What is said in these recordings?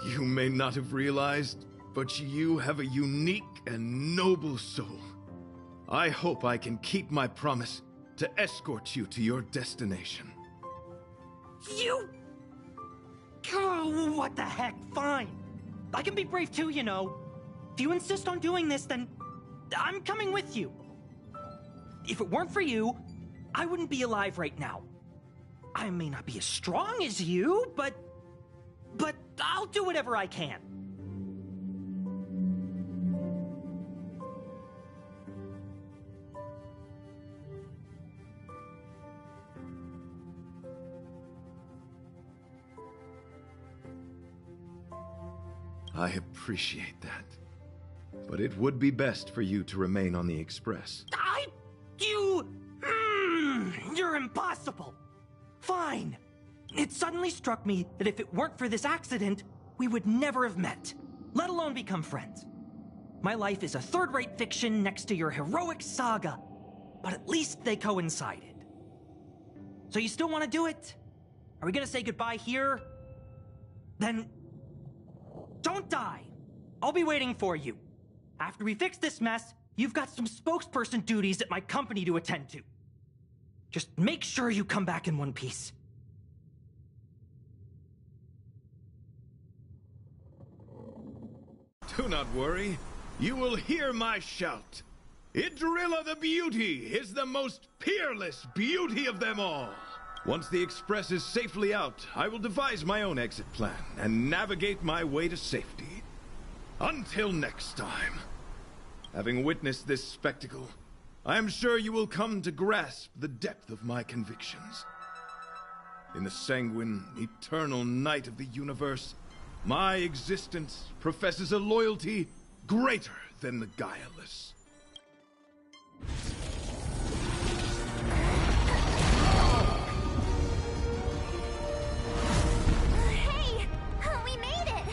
You may not have realized, but you have a unique and noble soul. I hope I can keep my promise to escort you to your destination. You... Oh, what the heck, fine. I can be brave too, you know. If you insist on doing this, then I'm coming with you. If it weren't for you, I wouldn't be alive right now. I may not be as strong as you, but I'll do whatever I can. I appreciate that. But it would be best for you to remain on the Express. You're impossible. Fine. It suddenly struck me that if it weren't for this accident, we would never have met, let alone become friends. My life is a third-rate fiction next to your heroic saga, but at least they coincided. So you still want to do it? Are we gonna say goodbye here? Then don't die. I'll be waiting for you. After we fix this mess, you've got some spokesperson duties at my company to attend to. Just make sure you come back in one piece. Do not worry. You will hear my shout. Idrilla the Beauty is the most peerless beauty of them all. Once the Express is safely out, I will devise my own exit plan and navigate my way to safety. Until next time. Having witnessed this spectacle, I am sure you will come to grasp the depth of my convictions. In the sanguine, eternal night of the universe, my existence professes a loyalty greater than the guileless. Hey! We made it!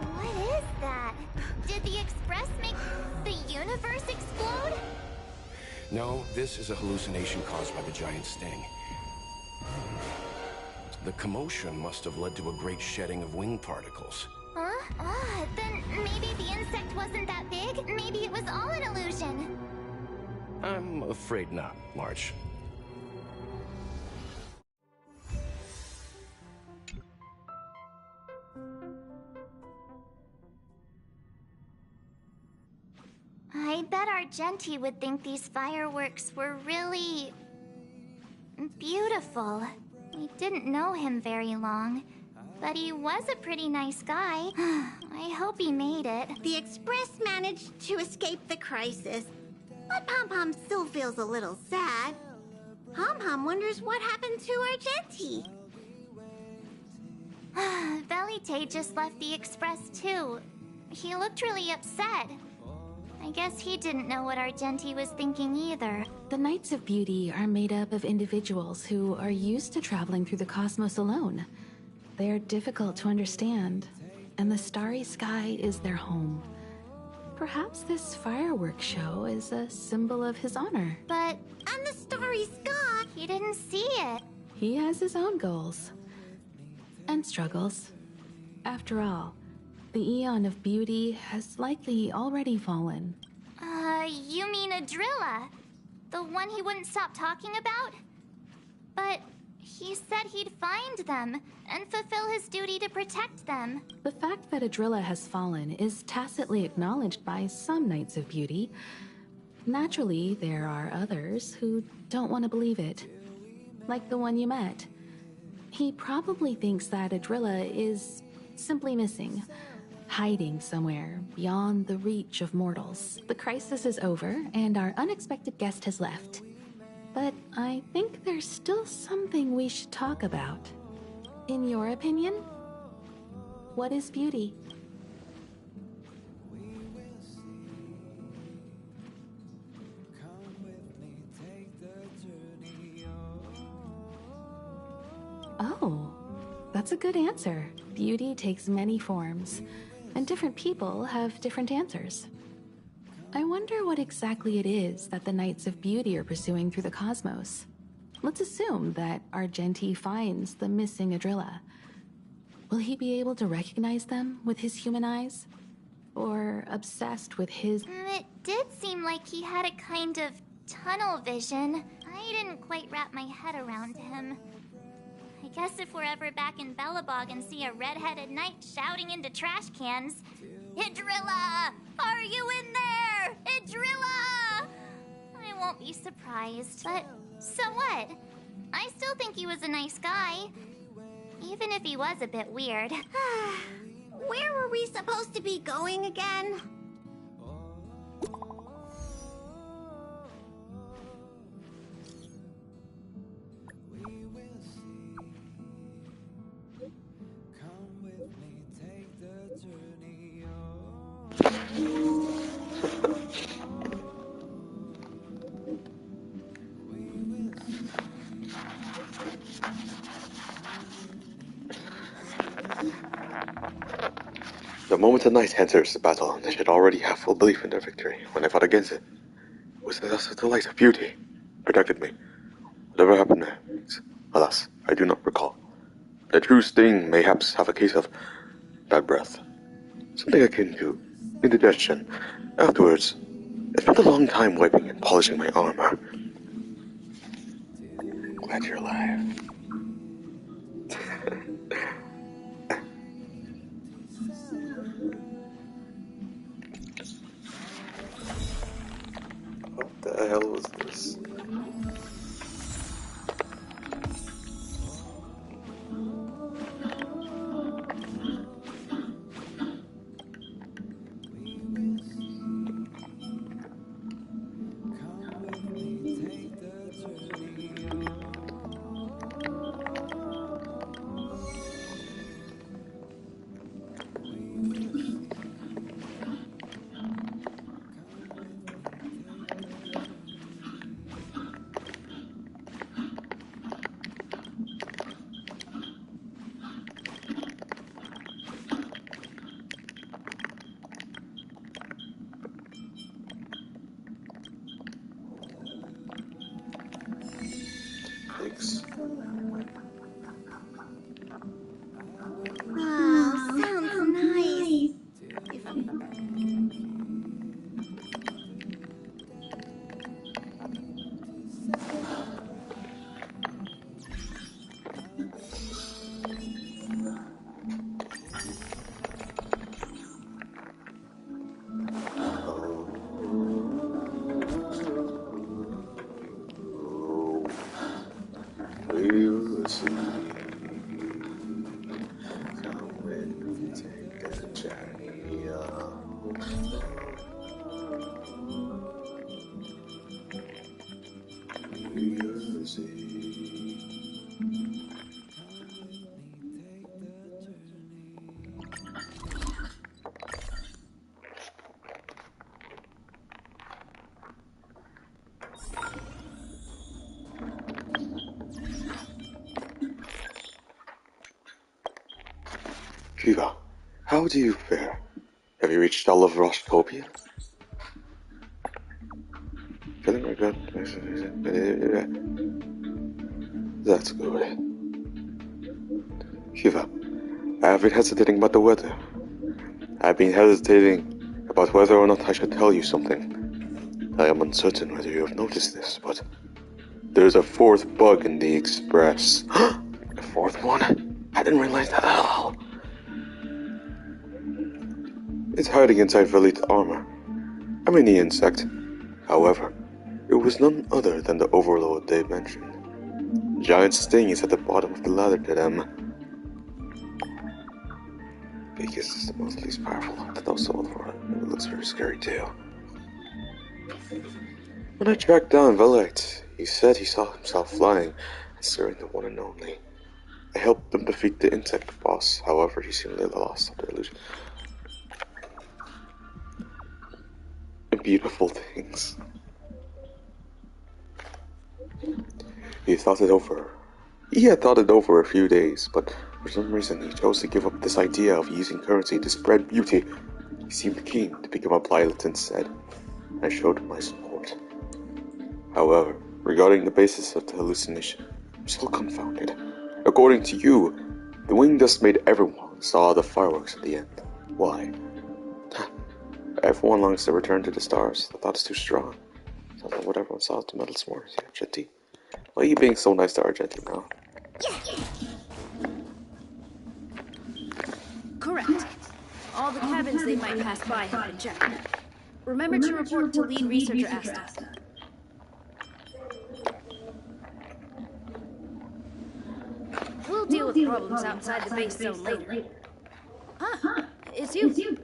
What is that? Did the Express make the universe explode? No, this is a hallucination caused by the giant sting. The commotion must have led to a great shedding of wing particles. Huh? Then maybe the insect wasn't that big? Maybe it was all an illusion? I'm afraid not, March. I bet Argenti would think these fireworks were really... beautiful. We didn't know him very long, but he was a pretty nice guy. I hope he made it. The Express managed to escape the crisis, but Pom-Pom still feels a little sad. Pom-Pom wonders what happened to Argenti. Velite just left the Express too. He looked really upset. I guess he didn't know what Argenti was thinking either. The Knights of Beauty are made up of individuals who are used to traveling through the cosmos alone. They are difficult to understand, and the starry sky is their home. Perhaps this fireworks show is a symbol of his honor. But And the starry sky. he didn't see it. He has his own goals and struggles. After all, the Eon of Beauty has likely already fallen. You mean Adrilla? The one he wouldn't stop talking about? But he said he'd find them and fulfill his duty to protect them. The fact that Adrilla has fallen is tacitly acknowledged by some Knights of Beauty. Naturally, there are others who don't want to believe it. Like the one you met. He probably thinks that Adrilla is simply missing, hiding somewhere beyond the reach of mortals. The crisis is over, and our unexpected guest has left. But I think there's still something we should talk about. In your opinion, what is beauty? Oh, that's a good answer. Beauty takes many forms, and different people have different answers. I wonder what exactly it is that the Knights of Beauty are pursuing through the cosmos. Let's assume that Argenti finds the missing Adrilla. Will he be able to recognize them with his human eyes? Or obsessed with his... It did seem like he had a kind of tunnel vision. I didn't quite wrap my head around him. I guess if we're ever back in Bellabog and see a red-headed knight shouting into trash cans, "Idrilla! Are you in there? Idrilla!" I won't be surprised. But so what? I still think he was a nice guy. Even if he was a bit weird. Where were we supposed to be going again? The moment the knight enters the battle, they should already have full belief in their victory. When I fought against it, was the light of beauty protected me. Whatever happened next, alas, I do not recall. The true sting mayhaps have a case of bad breath, something akin to indigestion. Afterwards, I spent a long time wiping and polishing my armor. Glad you're alive. What the hell was this? Oh, sounds nice. Kiva, how do you fare? Have you reached all of Rostopia? Feeling my gut? That's good. Kiva, I have been hesitating about the weather. I've been hesitating about whether or not I should tell you something. I am uncertain whether you have noticed this, but there's a fourth bug in the Express. A fourth one? I didn't realize that at all. It's hiding inside Velite armor. A mini insect. However, it was none other than the overlord they mentioned. Giant Sting is at the bottom of the ladder to them. Because it's the most least powerful that I've sold for it. It looks very scary too. When I tracked down Velite, he said he saw himself flying and staring the one and only. I helped them defeat the insect boss, however he seemingly lost all their illusion. Beautiful things. He had thought it over a few days, but for some reason he chose to give up this idea of using currency to spread beauty. He seemed keen to become a pilot instead. I showed him my support. However, Regarding the basis of the hallucination, I'm still confounded. According to you, the wing dust made everyone saw the fireworks at the end. Why? Everyone longs to return to the stars. The thought is too strong. So what everyone saw to metal s'mores. Yeah, Argenti. Why are you being so nice to Argenti now? Correct. All the cabins they might pass by have been checked. Remember to report to lead researcher Asta. We'll deal with problems outside the base zone later. Ah, it's you.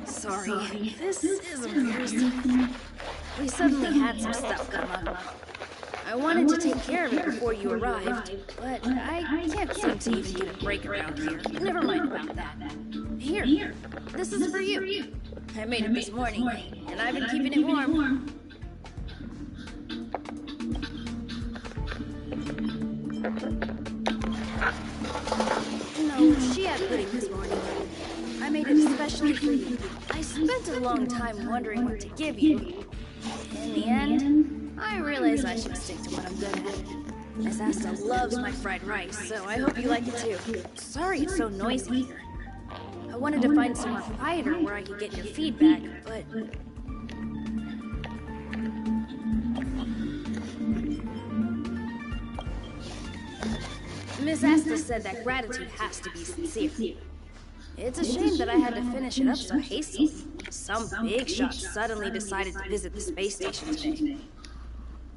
Sorry, this is embarrassing. We suddenly had some stuff come up. I wanted to take care of it before you arrived, but I can't seem to even get a break around here. Never mind about that. Here, this is for you. I made it this morning, and I've been keeping it warm. No, she had pudding this morning. I made it especially for you. I spent a long time wondering what to give you. In the end, I realized I should stick to what I'm good at. Miss Asta loves my fried rice, so I hope you like it too. Sorry it's so noisy here. I wanted to find somewhere quieter where I could get your feedback, but... Miss Asta said that gratitude has to be sincere. It's a shame that I had to finish it up so hastily. Some big shot suddenly decided to visit the space station today.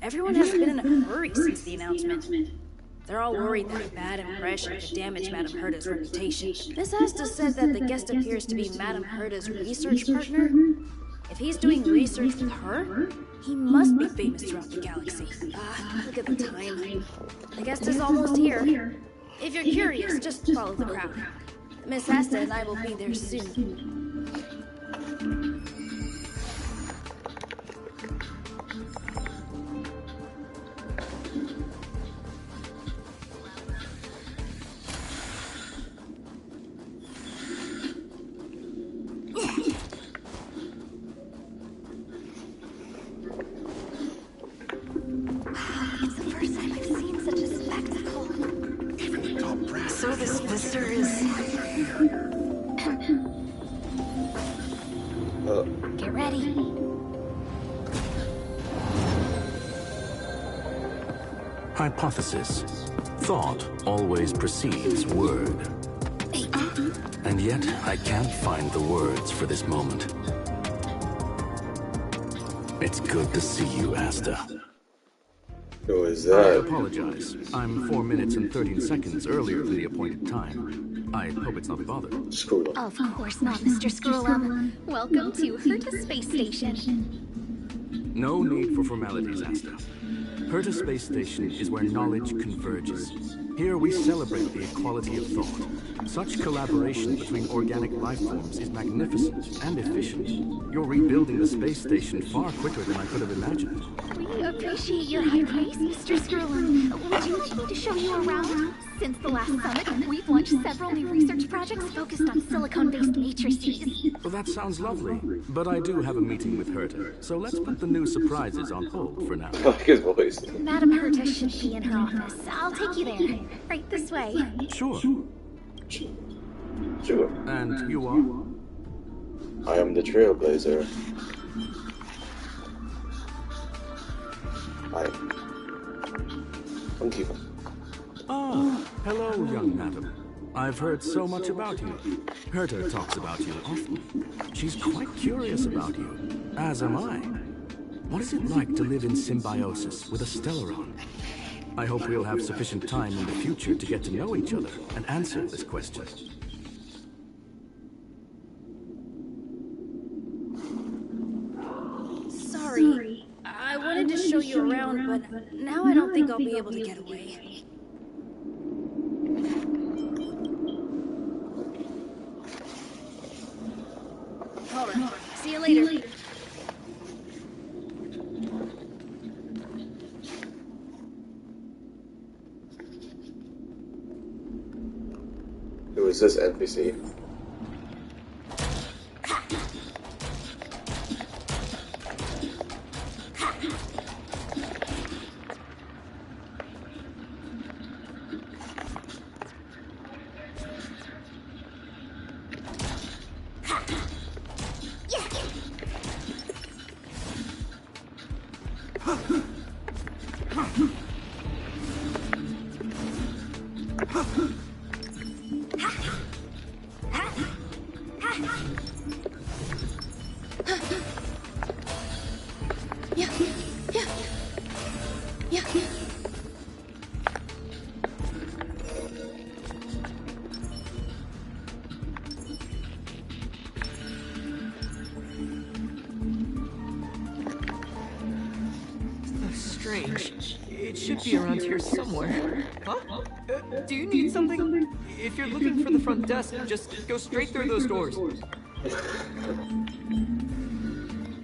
Everyone has been in a hurry since the announcement. They're all worried that a bad impression could damage Madame Herta's reputation. Miss Asta said that the guest appears to be Madame Herta's research partner. If he's doing research with her, he must be famous throughout the galaxy. Look at the time. The guest is almost here. If you're curious, just follow the crowd. Miss Asta and I will be there soon. So this visitor is... Get ready. Hypothesis. Thought always precedes word. And yet, I can't find the words for this moment. It's good to see you, Asta. Who is I that? apologize. I'm 4 minutes and 13 seconds earlier than the appointed time. I hope it's not a bother. Screw them. Of course not, Mr. Screwlum. Welcome to Herta Space Station. No need for formalities, Asta. Herta Space Station is where knowledge converges. Here we celebrate the equality of thought. Such collaboration between organic life forms is magnificent and efficient. You're rebuilding the space station far quicker than I could have imagined. We appreciate your high praise, Mr. Screwlum. Would you like me to show you around? Since the last summit, we've launched several new research projects focused on silicone-based matrices. Well, that sounds lovely, but I do have a meeting with Herta, so let's put the new surprises on hold for now. I like his voice. Madame Herta should be in her office. I'll take you there. Right this way. Sure. Sure. And you are? I am the Trailblazer. Thank you. Ah, hello, young madam. I've heard so much about you. Herta talks about you often. She's quite curious about you, as am I. What is it like to live in symbiosis with a Stellaron? I hope we'll have sufficient time in the future to get to know each other and answer this question. Sorry. I wanted to show you around, but now I don't think I'll be able to get away. Hold on. See you later. Who is this NPC? Strange. It should be around here somewhere. Huh? Do you need something? If you're looking for the front desk, just go straight through those doors.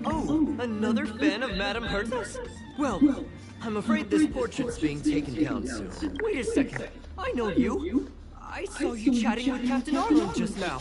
Oh, another fan of Madame Herta's? Well, I'm afraid this portrait's being taken down soon. Wait a second. I know you. I saw you chatting with Captain Arlen just now.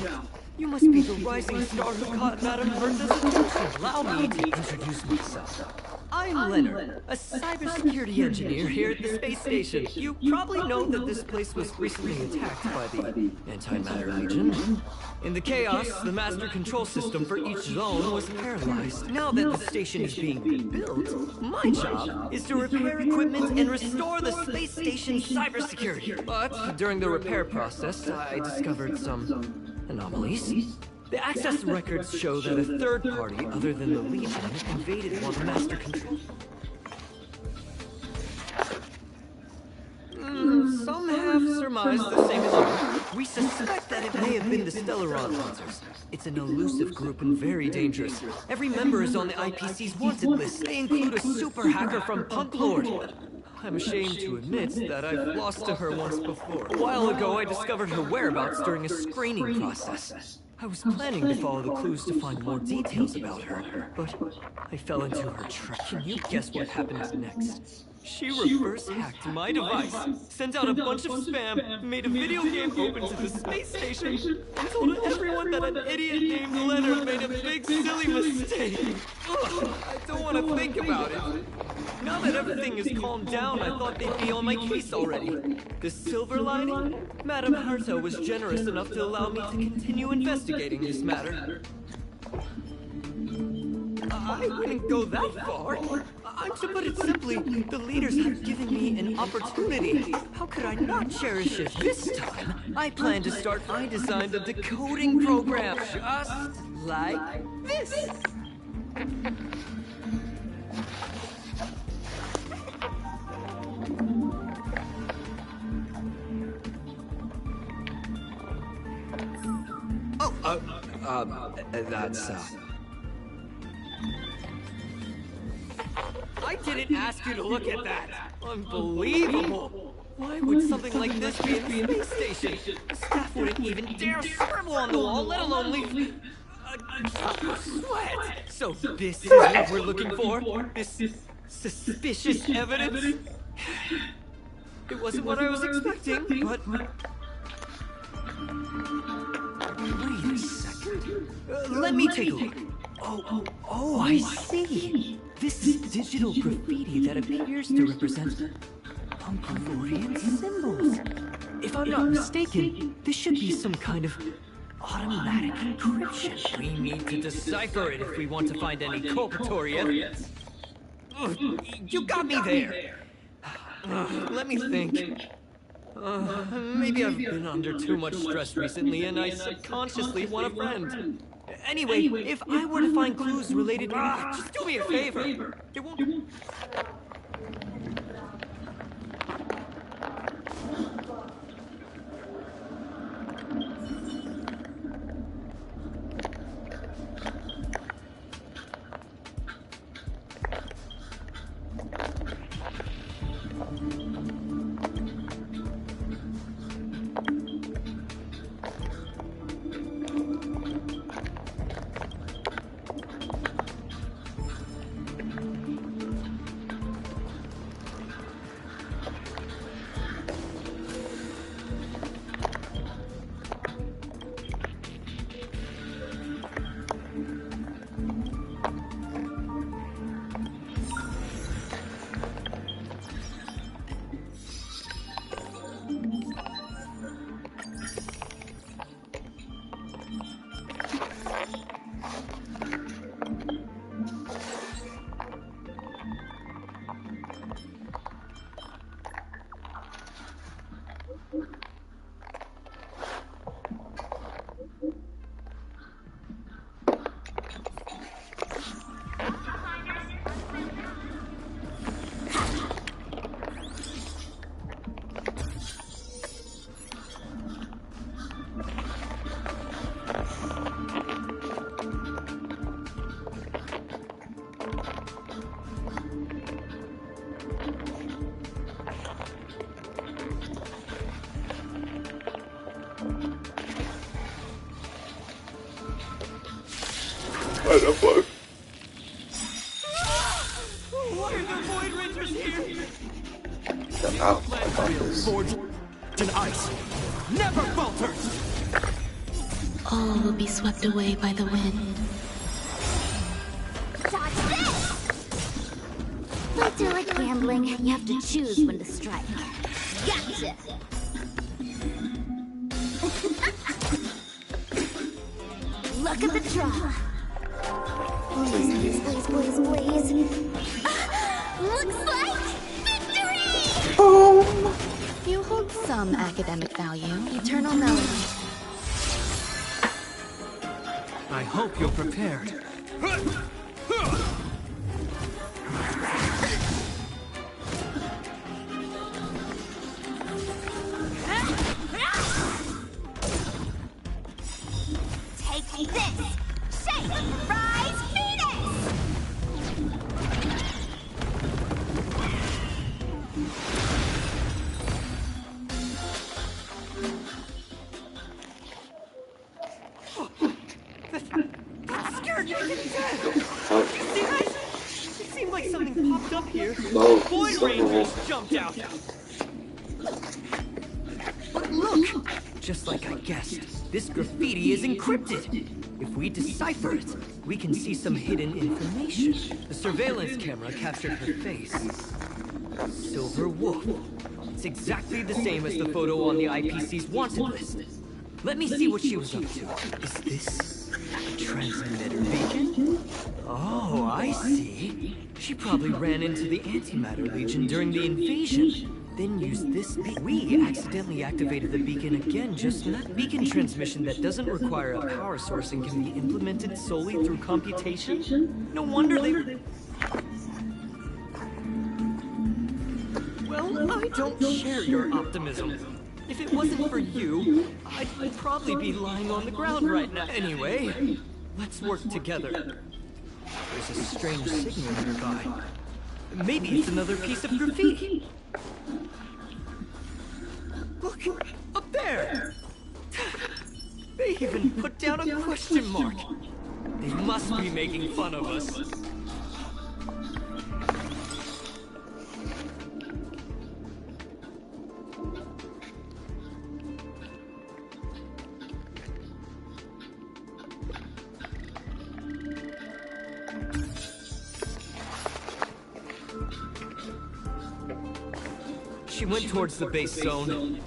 You must be the rising star who caught Madame Herta's attention. Allow me to introduce myself. I'm Leonard, a cybersecurity engineer here at the space station. You probably know that this place was recently attacked by the Antimatter Legion. In the chaos, the master control system for each zone was paralyzed. Now that the station is being rebuilt, my job is to repair equipment and restore the space station's cybersecurity. But during the repair process, I discovered some anomalies. The access records show that a third party, other than the Legion, invaded while the master control. Some have surmised the same as you. We suspect that it may have been the Stellaron Hunters. It's an elusive group and very dangerous. Every member is on the IPC's wanted list. They include a super hacker from Punk Lord. I'm ashamed to admit that I've lost to her once before. A while ago, I discovered her whereabouts during a screening process. I was planning to follow the clues to find more details about her, but I fell into her trap. Can you guess what happened next? She reverse hacked my device, sent out a bunch of spam, made a video game open to the space station, and told everyone that an idiot named Leonard made a big silly mistake. Ugh, I don't want to think about it. Now that everything is calmed down, I thought they'd be on my case already. The silver lining? Madame Herta was generous enough to allow me to continue investigating this matter. I wouldn't go that far. To put it simply, the leaders have given me an opportunity. How could I not cherish it this time? I plan to start. I designed a decoding program just like this. That's, I didn't ask you to look at that! Unbelievable! Why would something like this be in the space station? The staff wouldn't even dare scribble on the wall, let alone leave a drop of sweat! So this is what we're looking for? This suspicious evidence? It wasn't what I was expecting, but... Wait a second. Let me take a look. Oh, I see. This is digital graffiti that appears to represent Punkalorian symbols. If I'm not mistaken, this should be some kind of automatic encryption. We need to decipher it if we want to find any culpatory evidence. You got me there. Let me think. Maybe I've been under too much stress recently and I subconsciously want a friend. Anyway, if I were to find clues related to... just do me a favor. It won't... What the fuck? Why are the Void Rangers here? Get out. I got this. Forged in ice. Never falters! All will be swept away by the wind. Dodge this! Like to like gambling, you have to choose when to strike. Gotcha! Look at the draw. Please, please, please, please. Looks like victory! You hold some academic value. Eternal melody. I hope you're prepared. Take this! Shake! Rise, Venus! That scared me to death! It seemed like something popped up here. No, Void Rangers jumped out. But look! Just like I guessed, this graffiti is encrypted. If we decipher it, we can see some hidden information. The surveillance camera captured her face. Silver Wolf. It's exactly the same as the photo on the IPC's wanted list. Let me see what she was up to. Is this a transmitter beacon? Oh, I see. She probably ran into the Antimatter Legion during the invasion. Then used this beacon. We accidentally activated the beacon again just now. Beacon transmission that doesn't require a power source and can be implemented solely through computation? No wonder they... Well, I don't share your optimism. If it wasn't for you, I'd probably be lying on the ground right now. Anyway, let's work together. There's a strange signal nearby. Maybe it's another piece of graffiti. Look, up there! They even put down a question mark. They must be making fun of us. She went towards the base zone.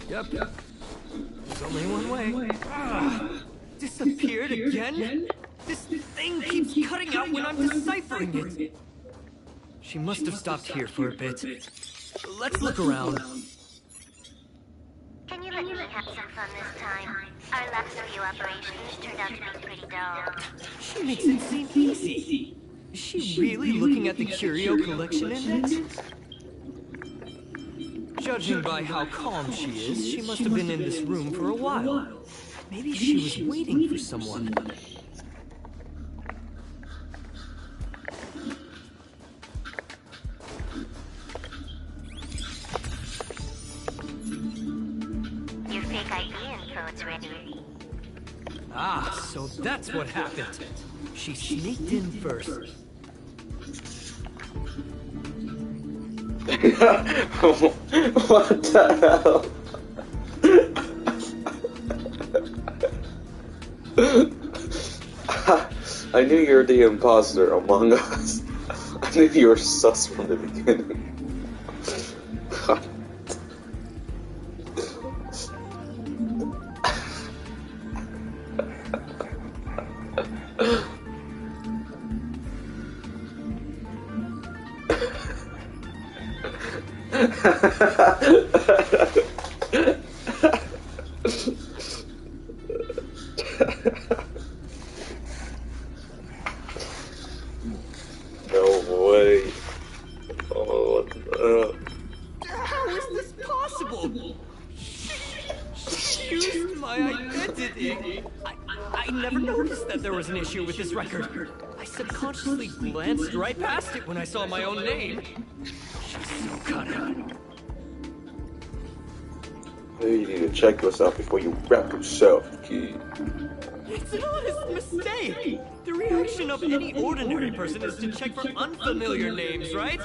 Yep. There's only one way. Disappeared again? This thing keeps cutting out when I'm deciphering it. She must have stopped here for a bit. Let's look around. Can you let me have some fun this time? Our last few operations turned out to be pretty dull. She makes it seem easy. Is she really looking at the Curio Collection Index? Judging by how calm she is, she must have been in this room for a while. Maybe she was waiting for someone. Your fake ID info's ready. Ah, so that's what happened. She sneaked in first. What the hell? I knew you were the imposter among us. I knew you were sus from the beginning. God. No way. Oh, what the... How is this possible? She used my identity. I never noticed that there was an issue with this record. I subconsciously glanced right past it when I saw my own name. She's so cunning. You need to check yourself before you wrap yourself, kid. It's an honest mistake! The reaction of any ordinary person is to check for unfamiliar names, right?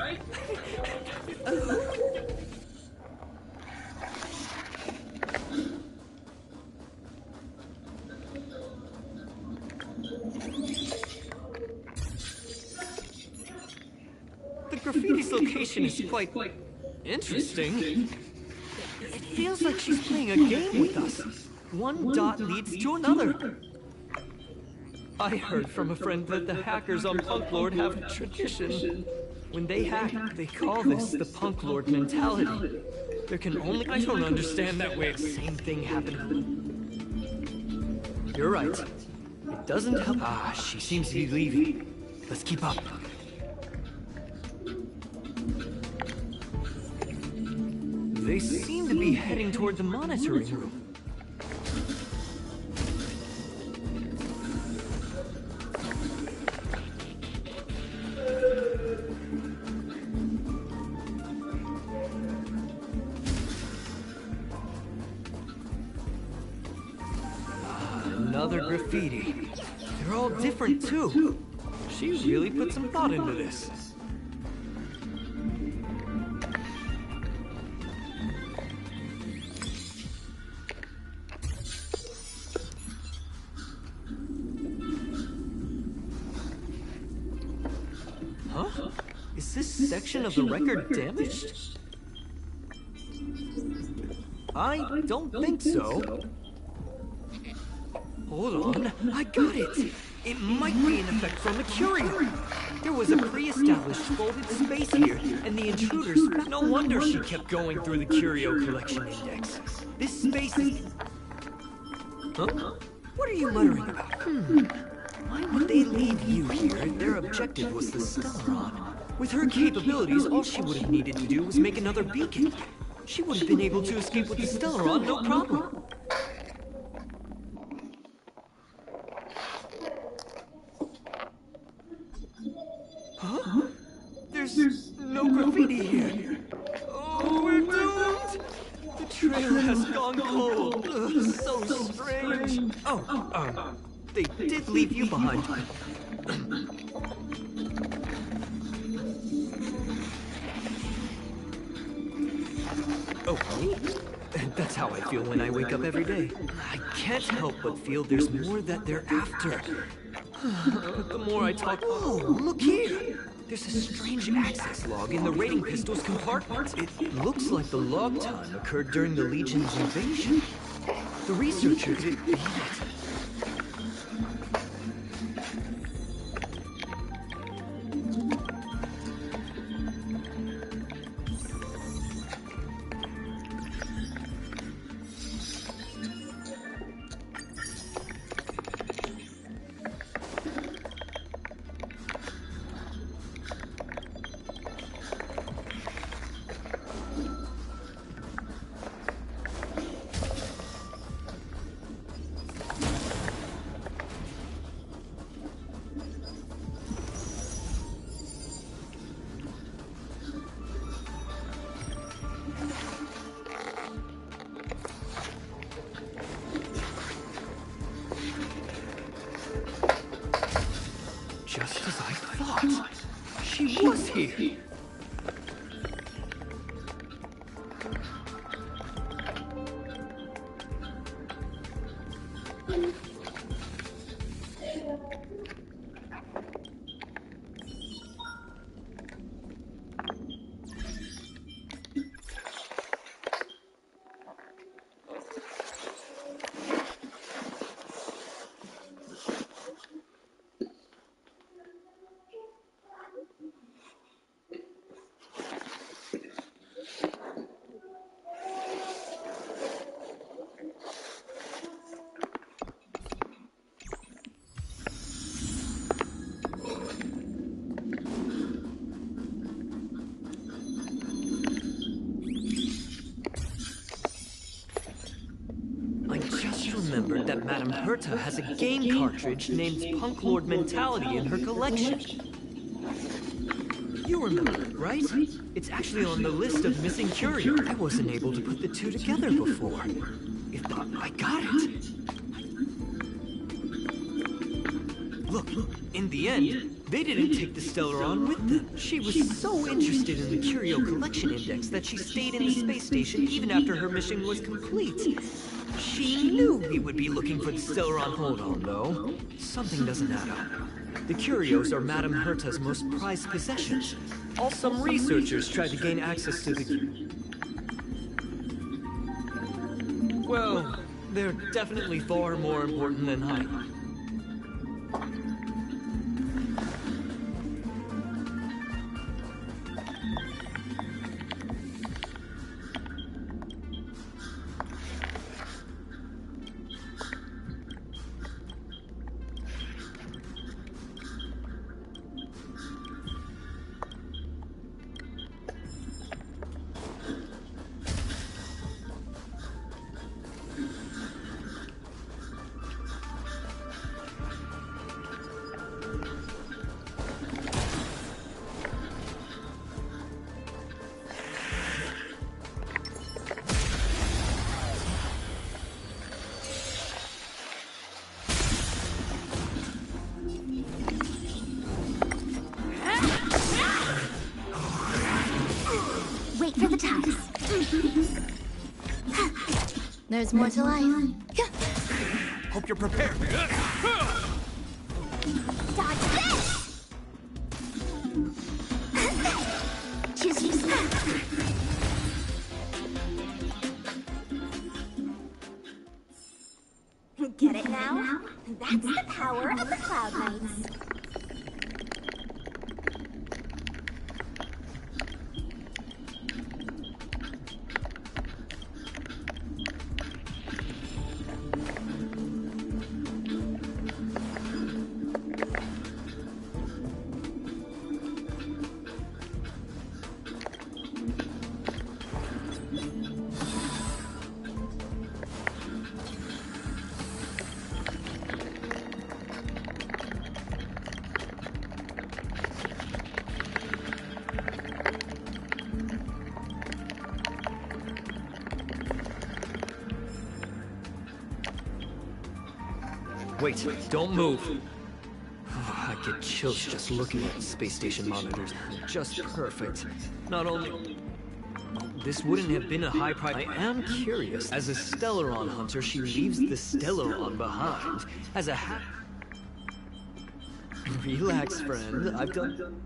The graffiti's location is quite interesting. It feels like she's playing a game with us. One dot leads to another. I heard from a friend that the hackers on Punk Lord have a tradition. When they hack, they call this the Punk Lord mentality. There can only... I don't understand that way. Same thing happened. You're right. It doesn't help. Ah, she seems to be leaving. Let's keep up. They seem to be heading toward the monitoring room. Another graffiti. They're all different too. She really put some thought into this. Huh? Is this section of the record damaged? I don't think so. Hold on, I got it! It might be an effect from the curio! There was a pre-established folded space here, and the intruders... No wonder she kept going through the curio collection index. This space is... Huh? What are you muttering about? Why would they leave you here if their objective was the Stellaron? With her capabilities, all she would have needed to do was make another beacon. She would have been able to escape with the Stellaron, no problem. Huh? There's no graffiti here. Oh, we're doomed! The trail has gone cold. Ugh, so strange. Oh, they did leave you behind. Oh, me? That's how I feel when I wake up every day. I can't help but feel there's more that they're after. But the more I talk... Oh, look here! There's a strange access log in the raiding pistol's compartment. It looks like the log time occurred during the Legion's invasion. The researcher could be it. Just as I thought. She was here. Remembered that Madame Herta has a game cartridge named Punk Lord Mentality in her collection. You remember it, right? It's actually on the list of missing curio. I wasn't able to put the two together before. If I got it. Look, in the end, they didn't take the Stellaron with them. She was so interested in the Curio Collection Index that she stayed in the space station even after her mission was complete. She knew we would be looking for the Stellaron hold-on, though. Something doesn't add up. The Curios are Madame Herta's most prized possessions. Some researchers tried to gain access to the... Well, they're definitely far more important than I. Wait for the ties. There's more to life. Hope you're prepared. Dodge this! Choose you. Get it now? That's the power of the Cloud Knights. Wait, don't move. I get chills just looking at the space station monitors. They're just perfect. Not only... This wouldn't have been a high price. I am curious. As a Stellaron hunter, she leaves the Stellaron behind. As a Relax, friend. I've done...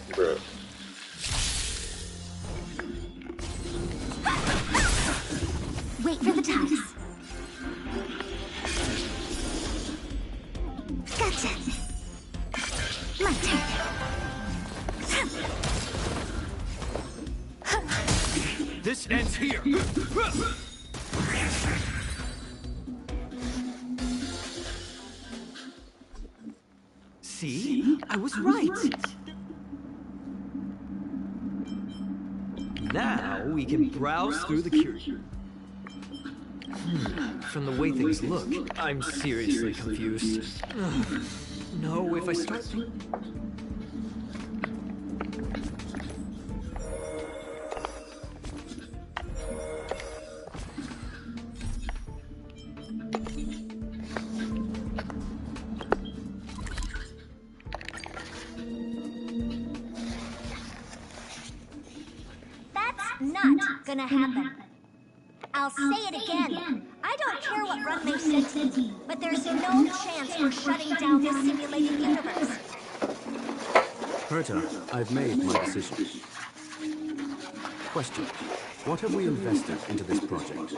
Bruh. Wait for the ties. Gotcha. My turn. This ends here. See? I was right. Now we can browse through the curio. From the way things look, I'm seriously confused. No, if I start... That's not gonna happen. I'll say it again. I don't care what run they sent me, but there's no chance we're shutting down this simulated universe. Herta, I've made my decision. Question. What have we invested into this project?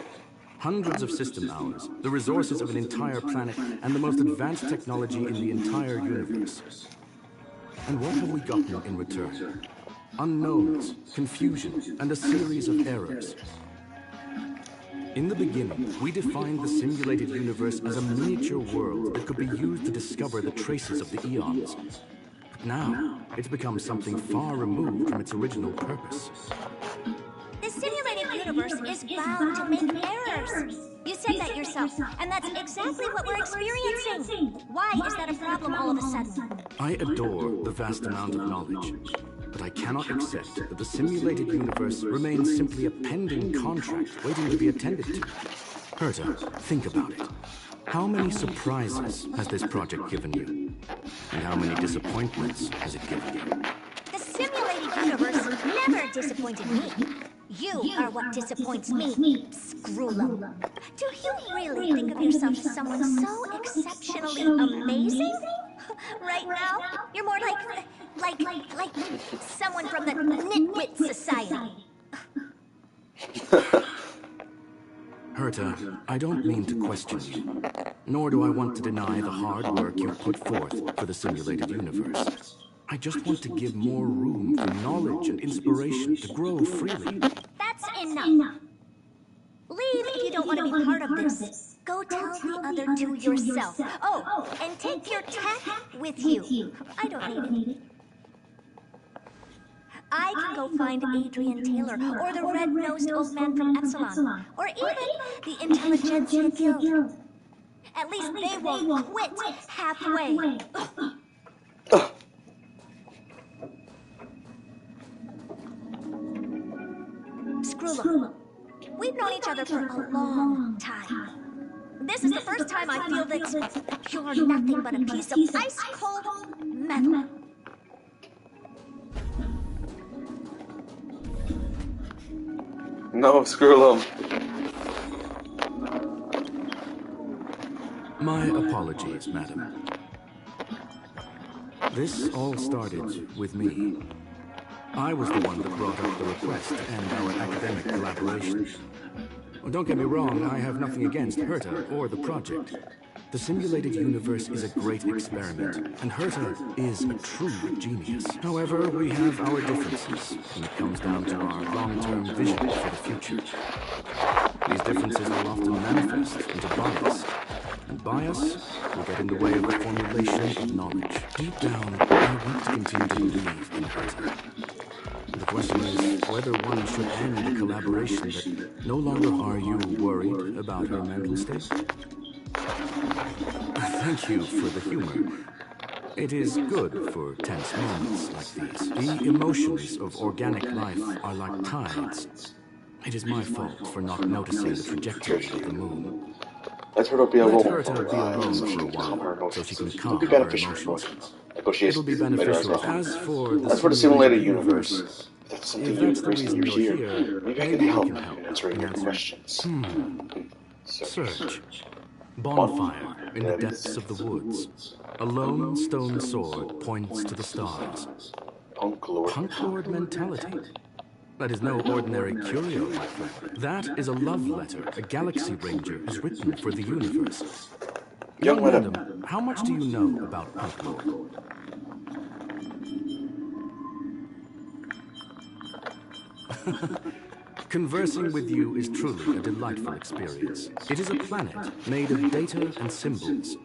Hundreds of system hours, the resources of an entire planet, and the most advanced technology in the entire universe. And what have we gotten in return? Unknowns, confusion, and a series of errors. In the beginning, we defined the simulated universe as a miniature world that could be used to discover the traces of the eons. But now, it's become something far removed from its original purpose. The simulated universe is bound to make errors. You said that yourself, and that's exactly what we're experiencing. Why is that a problem all of a sudden? I adore the vast amount of knowledge. but I cannot accept that the simulated universe remains simply a pending contract waiting to be attended to. Herta, think about it. How many surprises has this project given you? And how many disappointments has it given you? The simulated universe never disappointed me. You are what disappoints me, Screwlum. Do you really think of yourself as someone so exceptionally amazing? Right now, you're more like someone from the Nitwit Society. Herta, I don't mean to question you, nor do I want to deny the hard work you put forth for the simulated universe. I just want to give more room for knowledge and inspiration to grow freely. That's enough. Leave if you don't want to be part of this. Go tell the other two yourself. Oh, and take your tech with you. I don't need it. I can go find Adrian Taylor, or the red-nosed old man from Epsilon, or even the Intelligentsia Guild. At least they won't quit halfway. Screwlum, we've known each other for a long time. This is the first time I feel that you're nothing but a piece of ice-cold metal. No, Screwlum. My apologies, madam. This all started with me. I was the one that brought up the request and our academic collaboration. Well, don't get me wrong, I have nothing against Herta or the project. The simulated universe is a great experiment, and Herta is a true genius. However, we have our differences when it comes down to our long-term vision for the future. These differences will often manifest into bias, and bias will get in the way of the formulation of knowledge. Deep down, I want to continue to believe in Herta. The question is whether one should end the collaboration that no longer are you worried about her mental state? Thank you for the humor. It is good for tense moments like these. The emotions of organic life are like tides. It is my fault for not noticing the trajectory of the moon. Let her be alone for a while, so she can calm her emotions. It'll be beneficial. As for the simulated universe, if that's if that's the reason you're here, maybe I can help answering your questions. Search. Bonfire in the depths of the woods. A lone stone sword points to the stars. Punk Lord mentality. That is no ordinary curio, my friend. That is a love letter a Galaxy Ranger has written for the universe. Young madam, how much do you know about Punk Lord? Conversing with you is truly a delightful experience. It is a planet made of data and symbols.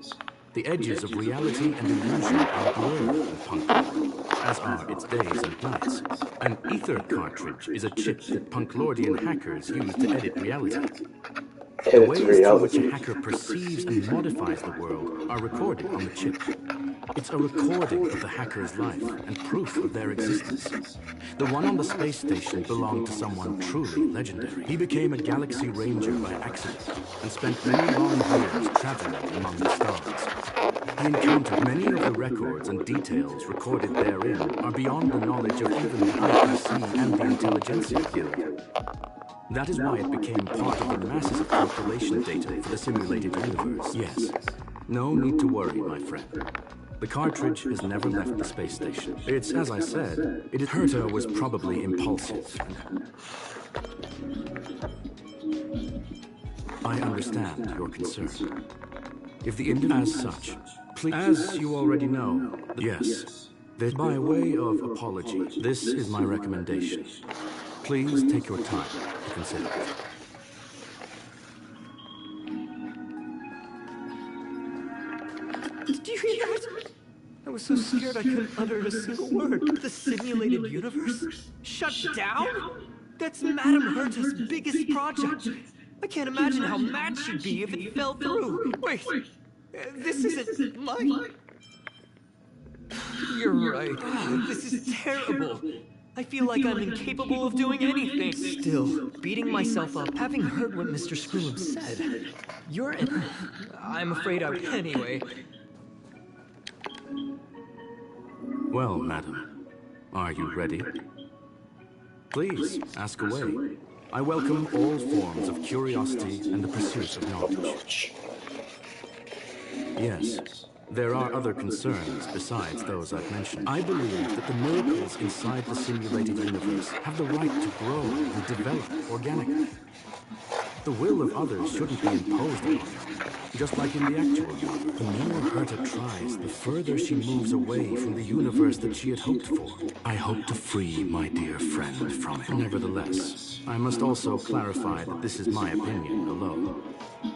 The edges of reality and illusion are blurred in Punk Lord, as are its days and nights. An ether cartridge is a chip that Punklordian hackers use to edit reality. The ways through which a hacker perceives and modifies the world are recorded on the chip. It's a recording of the hacker's life and proof of their existence. The one on the space station belonged to someone truly legendary. He became a Galaxy Ranger by accident and spent many long years traveling among the stars. He encountered many of the records and details recorded therein are beyond the knowledge of even the IPC and the Intelligentsia Guild. That is why it became part of the masses of calculation data for the simulated universe. Yes. No need to worry, my friend. The cartridge has never left the space station. It's, as I said, Herta was probably impulsive. I understand your concern. If the as such, please, as you already know, yes, that by way of apology, this is my recommendation. Please take your time to consider it. Did you hear that? I was so scared I couldn't utter a single word. The simulated universe? Shut down? That's Madame Herta's biggest project. I can't imagine how mad she'd be if it fell through. Wait, this isn't mine. You're right. This is terrible. I feel like I'm incapable of doing anything. Still, beating myself up, having heard what Mr. Screwum said. I'm afraid I would anyway. Well, madam, are you ready? Please, ask away. I welcome all forms of curiosity and the pursuit of knowledge. Yes, there are other concerns besides those I've mentioned. I believe that the miracles inside the simulated universe have the right to grow and develop organically. The will of others shouldn't be imposed on her, just like in the actual universe. The more Herta tries, the further she moves away from the universe that she had hoped for. I hope to free my dear friend from it. Nevertheless, I must also clarify that this is my opinion alone.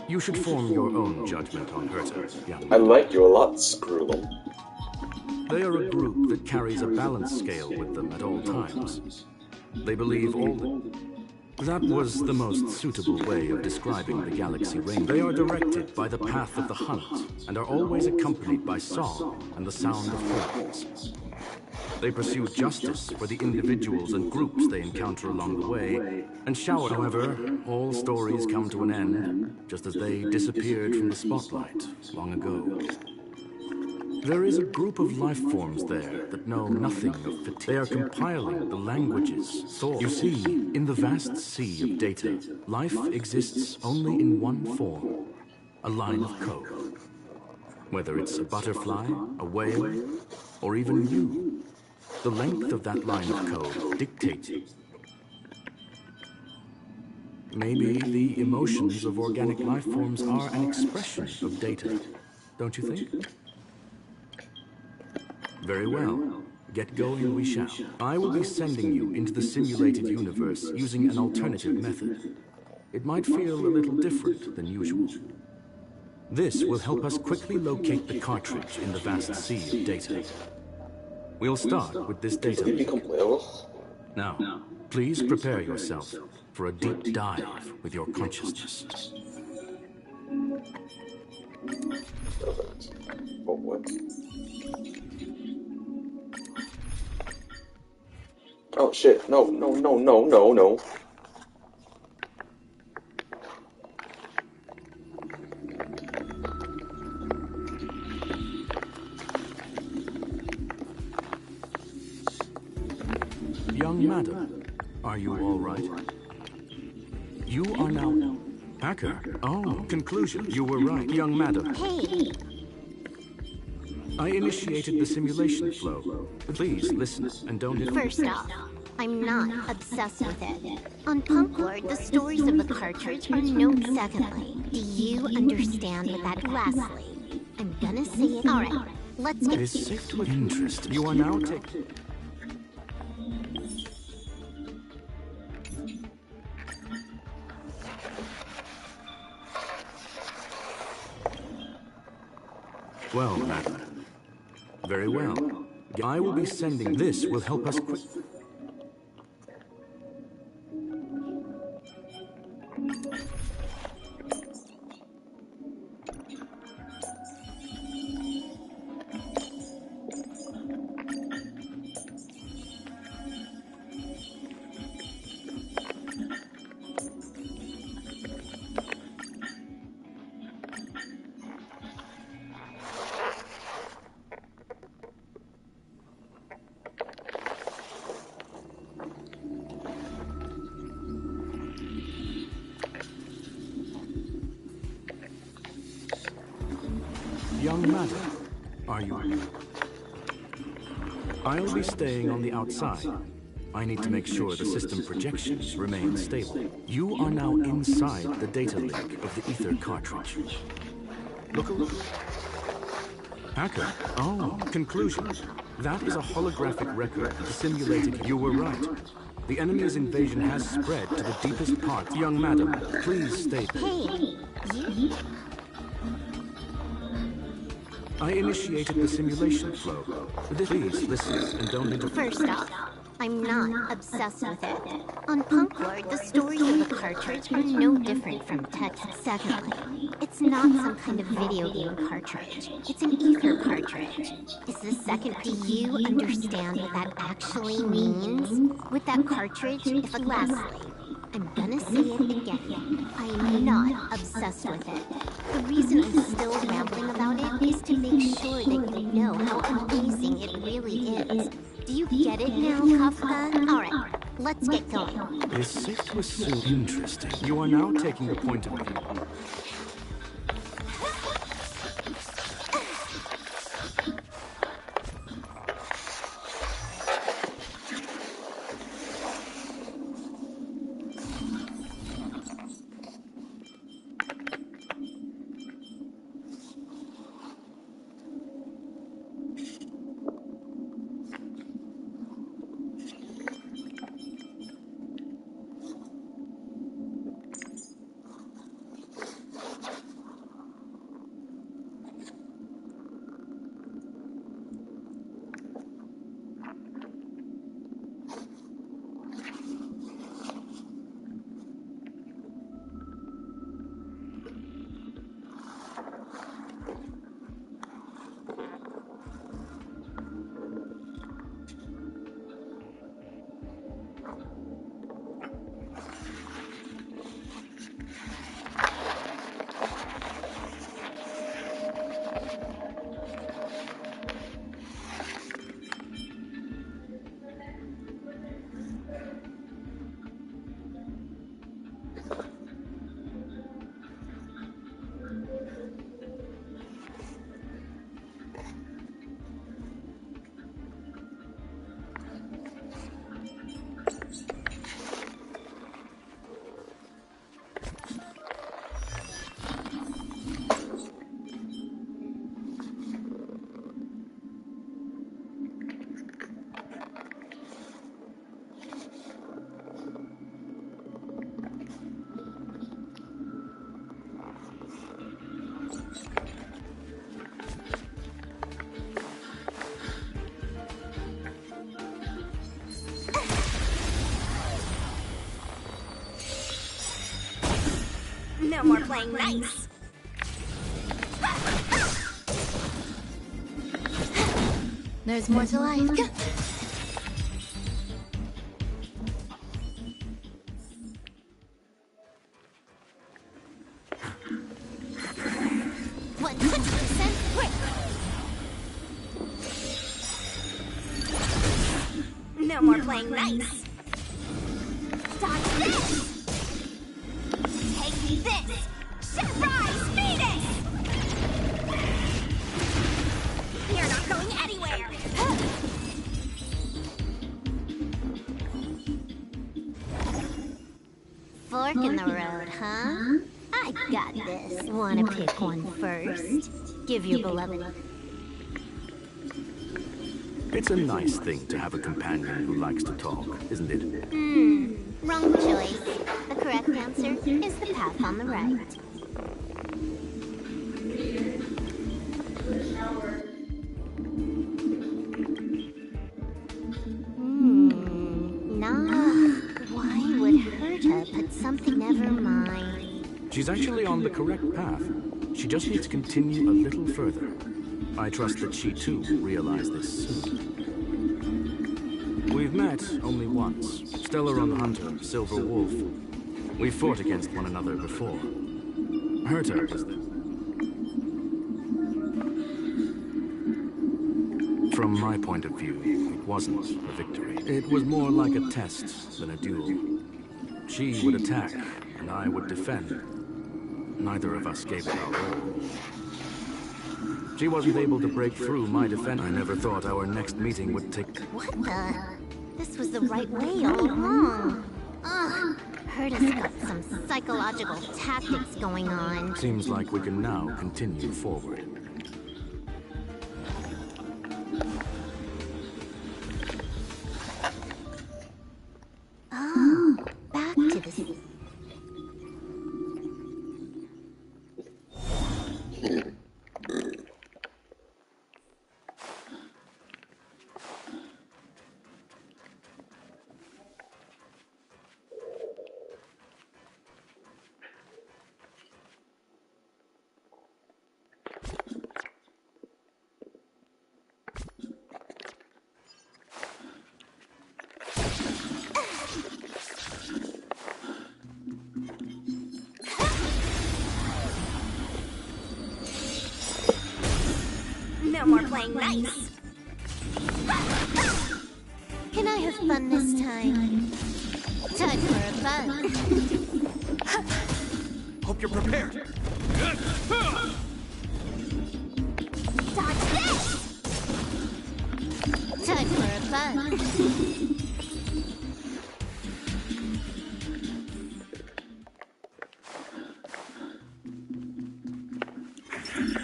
You should form your own judgment on Herta, young man. I like you a lot, Screwlum. They are a group that carries a balance scale with them at all times. They believe all that was the most suitable way of describing the galaxy range. They are directed by the path of the hunt and are always accompanied by song and the sound of horns. They pursue justice for the individuals and groups they encounter along the way, and shower. However, all stories come to an end, just as they disappeared from the spotlight long ago. There is a group of life forms there that know nothing of fatigue. They are compiling the languages, thoughts. You see, in the vast sea of data, life exists only in one form, a line of code. Whether it's a butterfly, a whale, or even you, the length of that line of code dictates it. Maybe the emotions of organic life forms are an expression of data, don't you think? Very well. Get going we shall. I will be sending you into the simulated universe using an alternative method. It might feel a little different than usual. This will help us quickly locate the cartridge in the vast sea of data. We'll start with this data link. Now, please prepare yourself for a deep dive with your consciousness. Oh, what? Oh shit, no. Young madam, are you all right? You are now... Hacker? Oh, conclusion. You were right, young madam. Hey! I initiated the simulation flow. Please listen and don't interrupt. First off, I'm not obsessed with it. On Punk Lord, the stories of the cartridge are known. Secondly, do you understand what that... Lastly, I'm gonna say it. Alright, let's get... It is safe to interest. You are now taking... Well, madam. Very well. I will be sending... This will help us quick... Young madam, are you... I'll be staying on the outside. I need to make sure the system projections remain stable. You are now inside the data link of the ether cartridge. Look around. Hacker. Oh, conclusion. That is a holographic record of the simulated... You were right. The enemy's invasion has spread to the deepest parts. Young madam, please stay... Hey, you... I initiated the simulation flow. Please listen and don't interfere. First off, I'm not obsessed with it. On Punk Lord, the stories of the cartridge are no different from text. Secondly, it's not some kind of video game cartridge. It's an ether cartridge. Is the second piece. Do you understand what that actually means? With that cartridge, if lastly, I'm gonna say it again. I am not obsessed with it. The reason I'm still rambling about it is to make sure that you know how amazing it really is. Do you get it now, Kafka? Alright, let's get going. This it was so interesting. You are now taking the point of view. No more playing nice. There's more to life. No more playing nice. Dodge this! Take this! Surprise Phoenix! You're not going anywhere! Fork in the road, huh? I got this. Wanna pick one first? Give your beloved. It's a nice thing to have a companion who likes to talk, isn't it? Wrong choice. The correct answer is the path on the right. Nah. Why would Herta put something? Never mind. She's actually on the correct path. She just needs to continue a little further. I trust that she too will realize this soon. We've met only once. Stellar on the Hunter, Silver Wolf. We've fought against one another before. Herta was the... From my point of view, it wasn't a victory. It was more like a test than a duel. She would attack, and I would defend. Neither of us gave it our all. She wasn't able to break through my defense. I never thought our next meeting would take... What the? This was the right way all along. Ugh. Herta's got some psychological tactics going on. Seems like we can now continue forward. Oh, back to the... No more playing nice. Can I have fun this time? Time for a fun. Hope you're prepared. Dodge this! Time for a fun.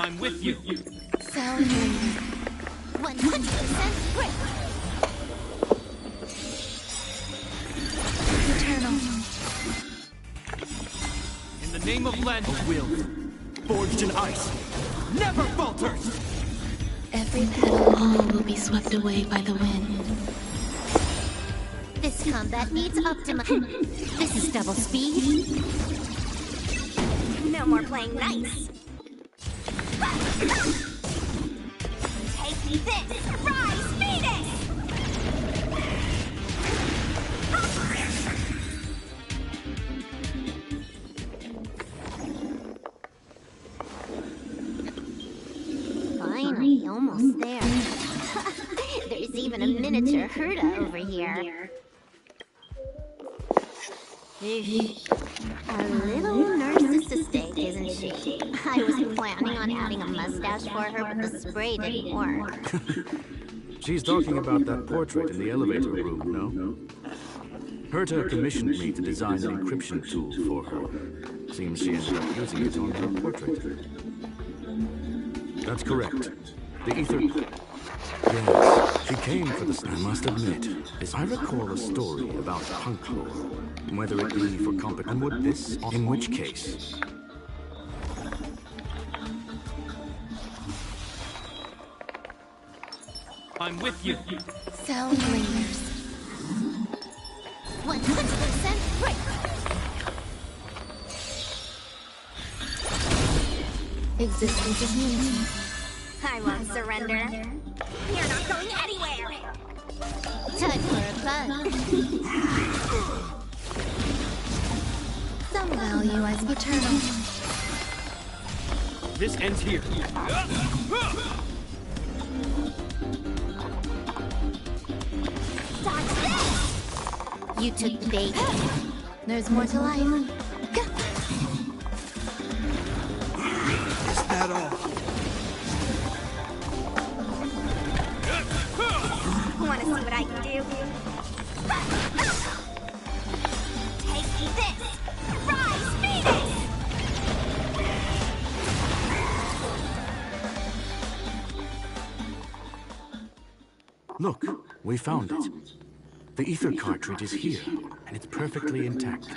I'm with you. So 100% break. Eternal. In the name of Len, a will, forged in ice, never falters! Every petal all will be swept away by the wind. This combat needs optimum. This is double speed. No more playing nice. Take this! Rise, Phoenix! Finally, almost there. There's even a miniature Herta over here. A little narcissistic, isn't she? I was planning on adding a mustache for her, but the spray didn't work. She's talking about that portrait in the elevator room, no? Herta commissioned me to design an encryption tool for her. Seems she ended up using it on her portrait. That's correct. The ether... Yes, she came for the... I must admit, as I recall a story about punk lore, whether it be for competent... would this... In which case... I'm with you. Sound lingers. 100% break. Existence is new. I won't surrender. You're not going anywhere! Time for a fun. Some value as eternal. This ends here. Dodge this! You took the bait. There's more to life. Is that all? Wanna see what I can do? Take this! Rise, Phoenix! Look, we found it. The ether cartridge is here, and it's perfectly intact.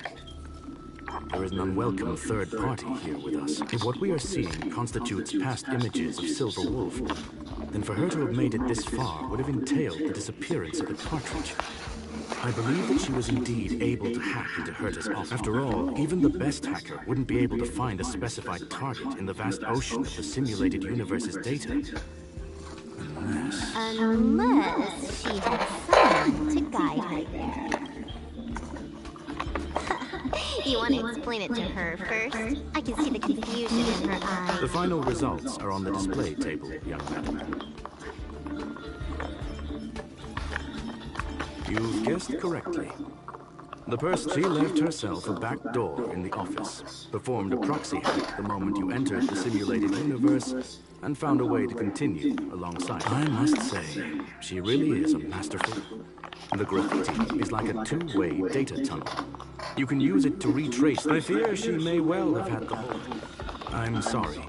There is an unwelcome third party here with us. If what we are seeing constitutes past images of Silver Wolf, then for her to have made it this far would have entailed the disappearance of the cartridge. I believe that she was indeed able to hack into Herta's office. After all, even the best hacker wouldn't be able to find a specified target in the vast ocean of the simulated universe's data. Unless she had someone to guide her there. You want to explain it to her first? I can see the confusion in her eyes. The final results are on the display table, young madam. You've guessed correctly. The person, she left herself a back door in the office, performed a proxy hack the moment you entered the simulated universe, and found a way to continue alongside. I must say, she really is a masterful. The graffiti is like a two-way data tunnel. You can use it to retrace. I fear she may well have had the whole. I'm sorry.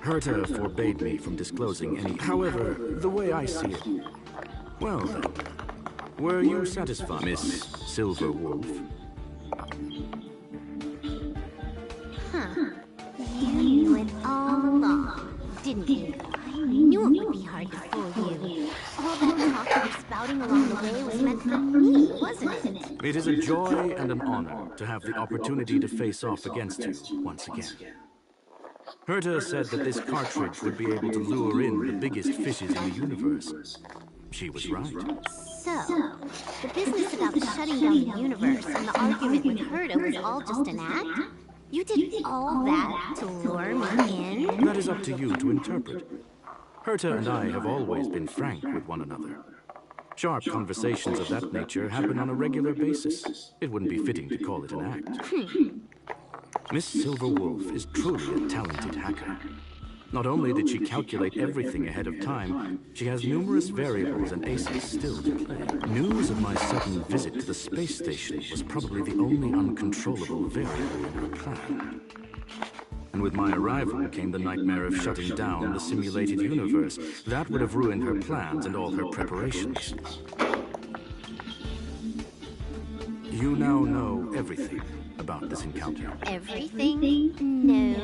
Herta forbade me from disclosing any. However, the way I see it. Well then, were you satisfied, Miss Silver Wolf? Huh. You knew it all along, didn't you? I knew it would be hard to fool you. All that talk you were spouting along the way was meant for me, wasn't it? It is a joy and an honor to have the opportunity to face off against you once again. Herta said that this cartridge would be able to lure in the biggest fishes in the universe. She was right. So, the business about shutting down the universe and the argument with Herta was all just an act? You did all that to lure me in? That is up to you to interpret. Herta and I have always been frank with one another. Sharp conversations of that nature happen on a regular basis. It wouldn't be fitting to call it an act. Miss Silverwolf is truly a talented hacker. Not only did she calculate everything ahead of time, she has numerous variables and aces still to play. News of my sudden visit to the space station was probably the only uncontrollable variable in her plan. And with my arrival came the nightmare of shutting down the simulated universe. That would have ruined her plans and all her preparations. You now know everything about this encounter. Everything? No.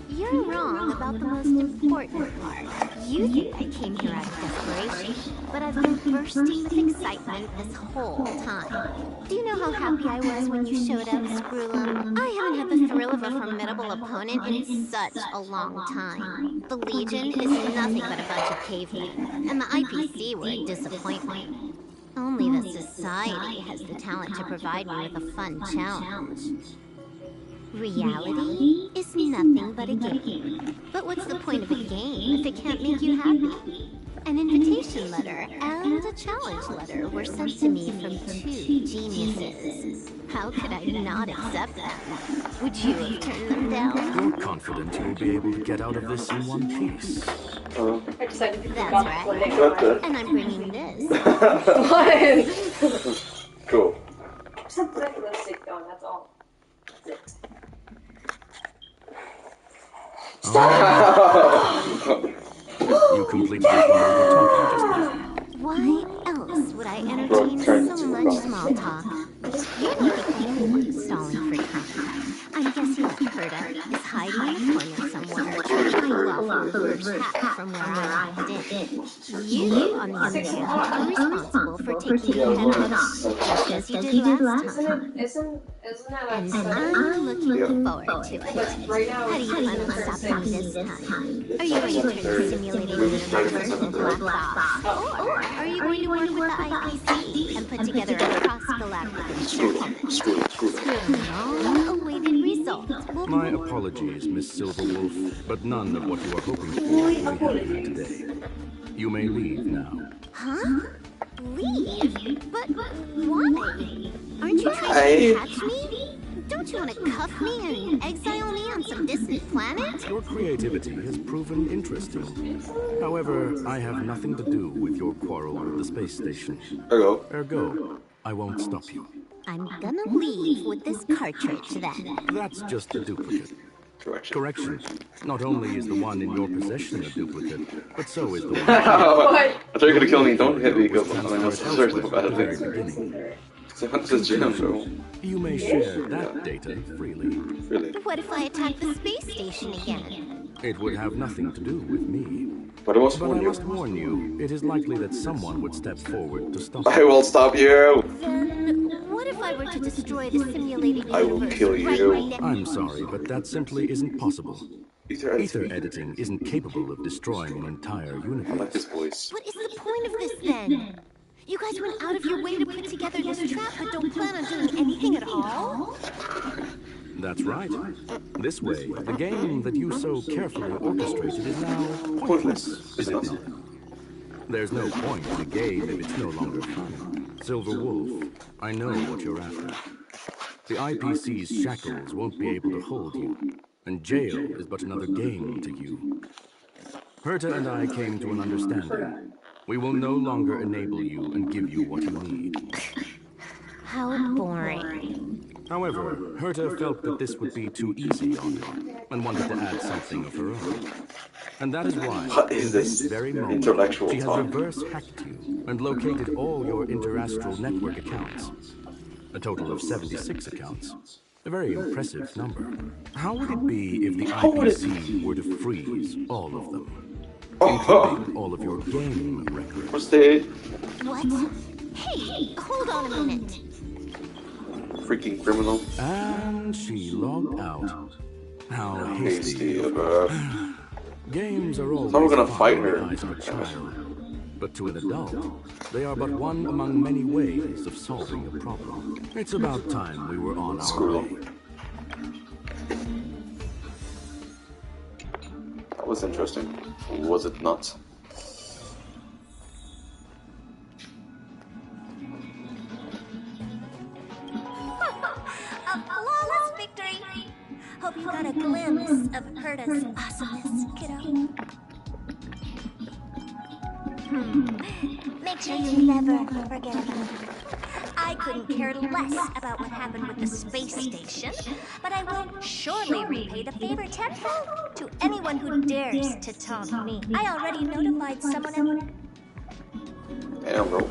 You're wrong about the most important part. You think I came here out of desperation, but I've been bursting with excitement this whole time. Do you know how happy I was when you showed up, Screwlum? I haven't had the thrill of a formidable opponent in such a long time. The Legion is nothing but a bunch of cavemen, and the IPC were a disappointment. Only the Society has the talent to provide me with a fun challenge. Reality is nothing but a game. But what's the point of a game if it can't make you happy? An invitation letter and a challenge letter were sent to me from two geniuses. How could I not accept them? Would you have turned them down? You're confident you'll be able to get out of this in one piece. That's right. And I'm bringing this. Cool. Just have to put the lipstick on, that's all. That's it. You completely ignored the talking just now. Why else would I entertain so much small talk? You're not the only one stalling for time. I'm guessing that Herta is hiding in a corner somewhere, trying to off the first hat from where I left in. You, on the other hand, are responsible for taking the head off, just as you did last time. Isn't that And I'm looking forward to it. How do you plan on stopping me this time? Are you going to turn the simulated universe into a black box? Or are you going to work with the IPC and put together a cross-galactic insurance? Long-awaited result. My apologies, Miss Silverwolf, but none of what you are hoping for will be happening today. You may leave now. Huh? Leave? But why? Aren't you trying to catch me? Don't you want to cuff me and exile me on some distant planet? Your creativity has proven interesting. However, I have nothing to do with your quarrel with the space station. Ergo, I won't stop you. I'm gonna leave with this cartridge then. That's just a duplicate. Correction. Not only is the one in your possession a duplicate, but so is the one. I thought you were gonna kill me. Don't hit me, because I know seriously about it. You may share that data freely. What if I attack the space station again? It would have nothing to do with me. But I must warn you, it is likely that someone would step forward to stop you. I will stop you! Then, what if I were to destroy the simulated universe? I will kill you. I'm sorry, but that simply isn't possible. Ether editing isn't capable of destroying an entire universe. I like this voice. What is the point of this then? You guys went out of your way to put together this trap, but don't plan on doing anything at all? That's right. This way, the game that you so carefully orchestrated is now pointless, is it not? There's no point in a game if it's no longer fun. Silverwolf, I know what you're after. The IPC's shackles won't be able to hold you, and jail is but another game to you. Herta and I came to an understanding. We will no longer enable you and give you what you need. How boring. However, Herta felt that this would be too easy on you, and wanted to add something of her own. And that is why, in this very moment, she has reverse-hacked you and located all your interastral network accounts. A total of 76 accounts. A very impressive number. How would it be if the IPC were to freeze all of them? Including all of your game records. What? Hey, hold on a minute. Freaking criminal. And she logged out. How hasty of her. Games are always we're gonna fight her. Eyes of a child. But to an adult, they are but one among many ways of solving a problem. It's about time we were on our way. That was interesting. Was it not? A flawless victory! Hope you got a glimpse of Herta's awesomeness, kiddo. Make sure you never forget about it. I couldn't care less about what happened with the space station, but I will surely repay the favor tenfold to anyone who dares to taunt me. I already notified someone else. Damn, bro.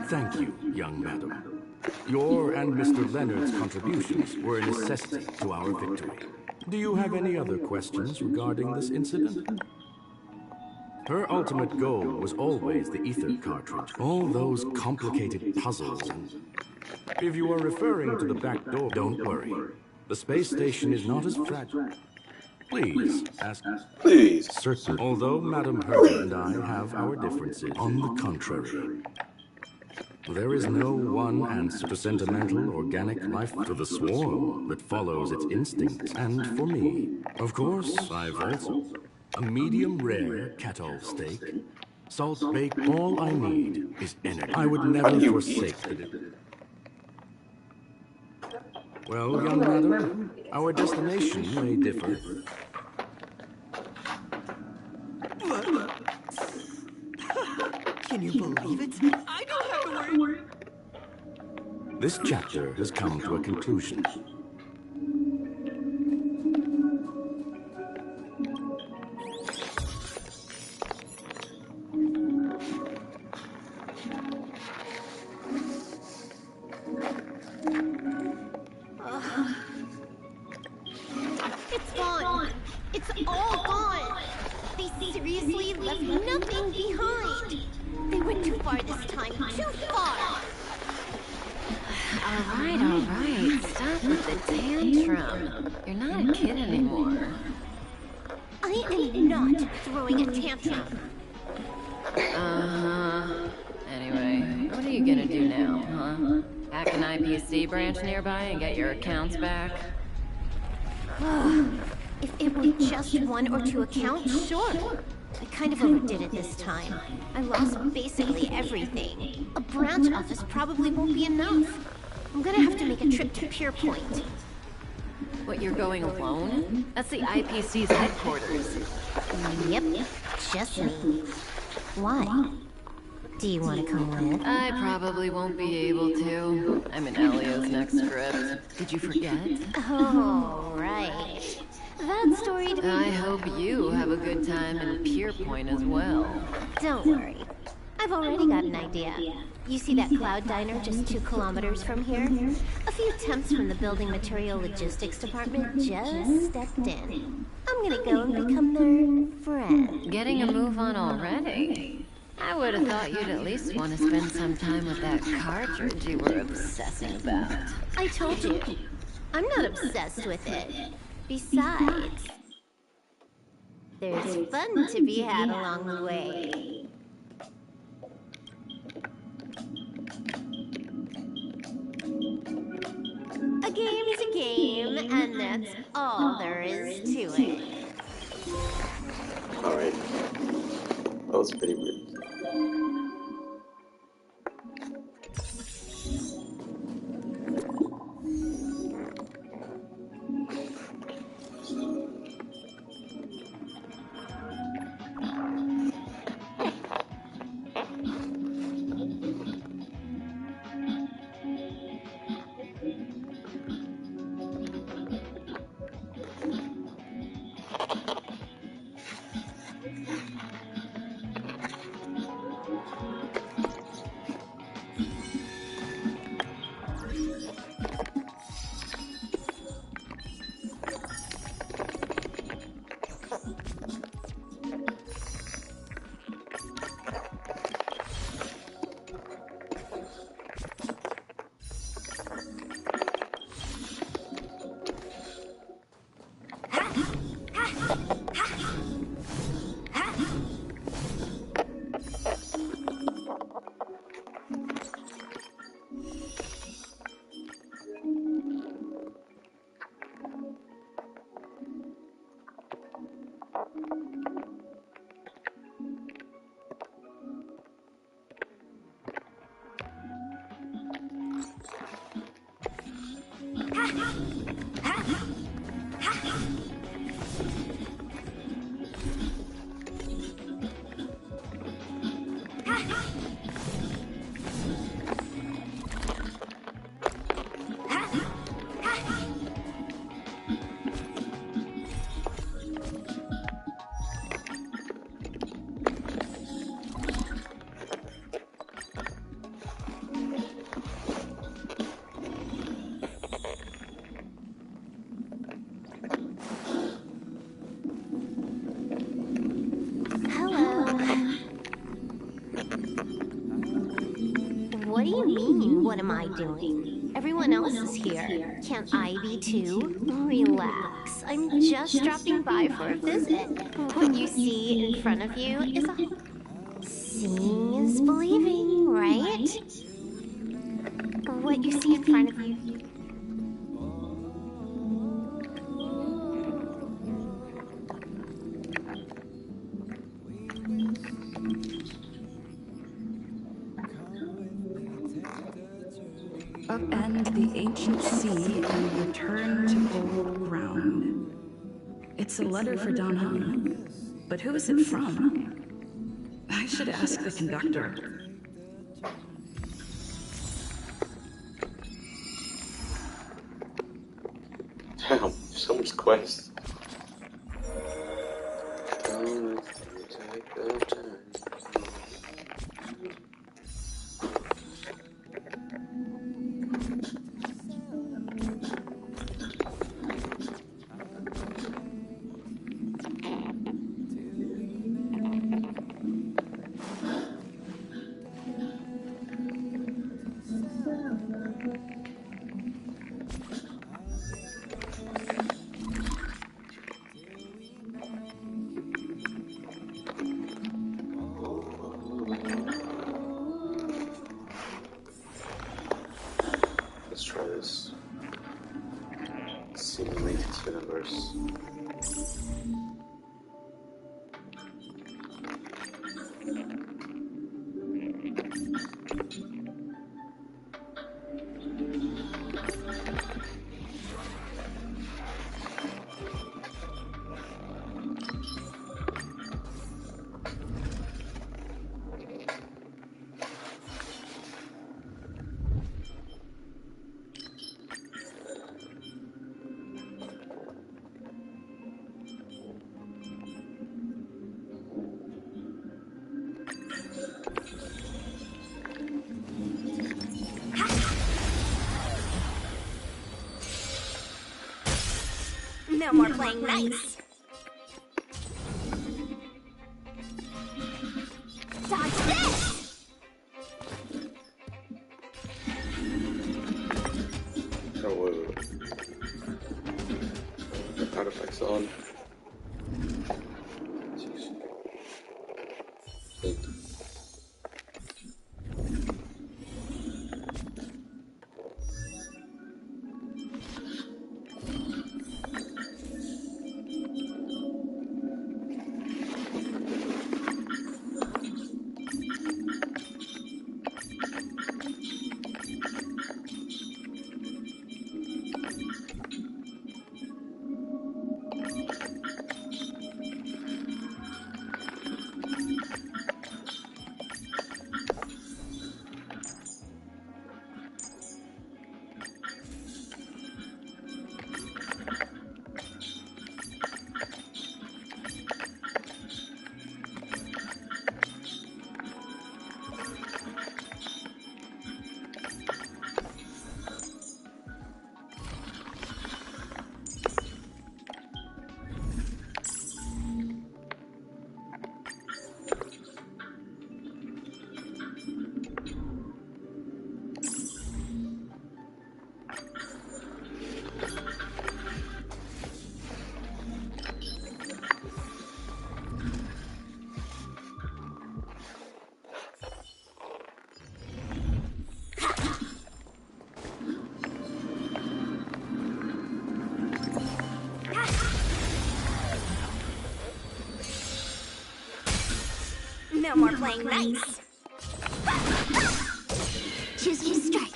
Thank you, young madam. Your and Mr. Leonard's contributions were a necessity to our victory. Do you have any other questions regarding this incident? Her ultimate goal was always the ether cartridge. All those complicated puzzles and... If you are referring to the back door, don't worry. The space station is not as fragile. Please, ask... Please. Certain. Although Madam Herta and I have our differences, on the contrary. There is no one answer to sentimental, organic life to the swarm that follows its instincts. And for me, of course, I've also... A medium rare kettle steak, salt baked. All I need is energy. I would never forsake the... Well, young madam, our destination may differ. Can you believe it? I don't have to worry. This chapter has come to a conclusion. It's gone. It's all gone. They seriously left nothing behind. They went too far this time. Too far. All right. Stop with the tantrum. You're not a kid anymore. I am not throwing a tantrum. Anyway, what are you gonna do now, huh? Hack an IPC branch nearby and get your accounts back? If it were just one or two accounts, sure. I kind of overdid it this time. I lost basically everything. A branch office probably won't be enough. I'm gonna have to make a trip to Pure Point. What, you're going alone? That's the IPC's headquarters. Yep, just me. Why? Do you want to come with? I probably won't be able to. I'm in Elio's next script. Did you forget? Oh, right. That story... I hope you have a good time in Pure Point as well. Don't worry. I've already got an idea. You see that cloud diner just 2 kilometers from here? A few temps from the building material logistics department just stepped in. I'm gonna go and become their friend. Getting a move on already? I would have thought you'd at least want to spend some time with that cartridge you were obsessing about. I told you. I'm not obsessed with it. Besides, there's fun to be had along the way. A game is a game, and that's all there is to it. Alright. That was pretty weird. mean, what am I doing? Everyone else is here. Can't I be too? Relax. I'm just dropping by for a visit. What you see in front of you is a... Seeing is believing, right? What you see in front of you... Upend the ancient sea and return to old ground. It's a letter for Don Hung, but who is it from? I should ask the conductor. Damn, so much quest. Let's try this. Simulated universe. No more playing nice. Dodge this! Oh, wait. Artifacts on. Jeez. Wait. No more playing nice. Choose your strike.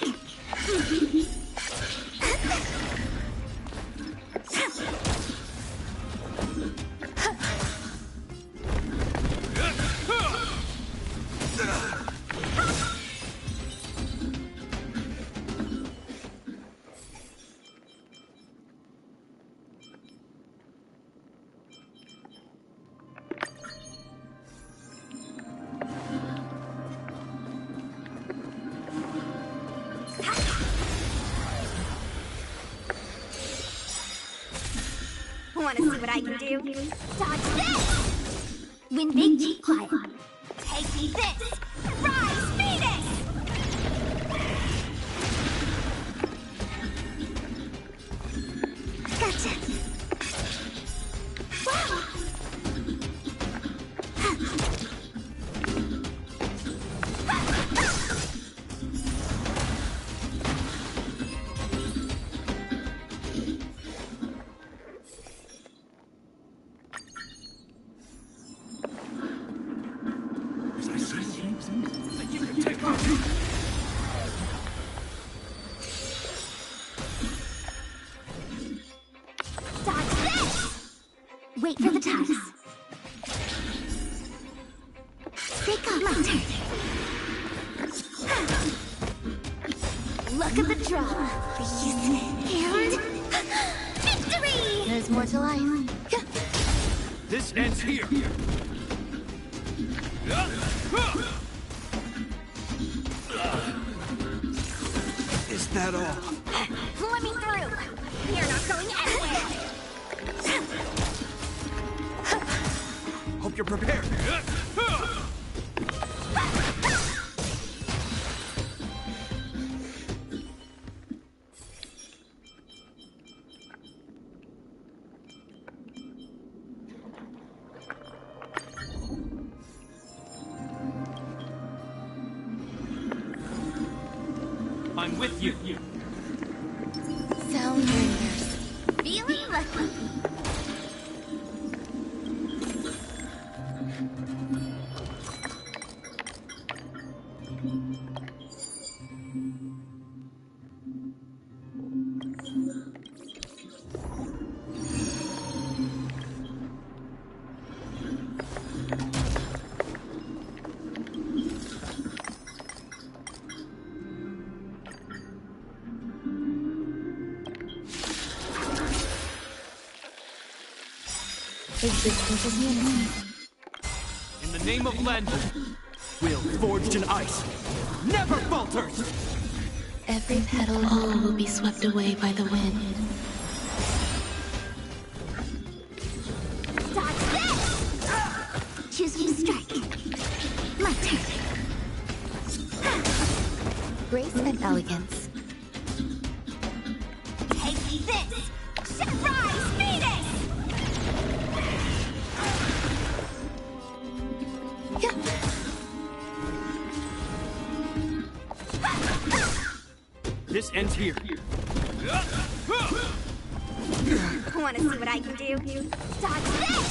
Want to see what I can do? Dodge this! Win big, quiet. Take this! Rise, Venus! Wait for the tiles. Pick up my turn. Look at the draw. And victory! There's more to life. This ends here. Is that all? Let me through. You're not going anywhere. Hope you're prepared. I'm with you. Sound bringers. Feeling lucky. Existence is unity. In the name of Len, will forged in ice never falters. Every petal all will be swept away by the wind. Dodge this! Choose your strike. My turn. Grace and elegance. Take this! Surprise Venus! This ends here. Want to see what I can do? Dodge this!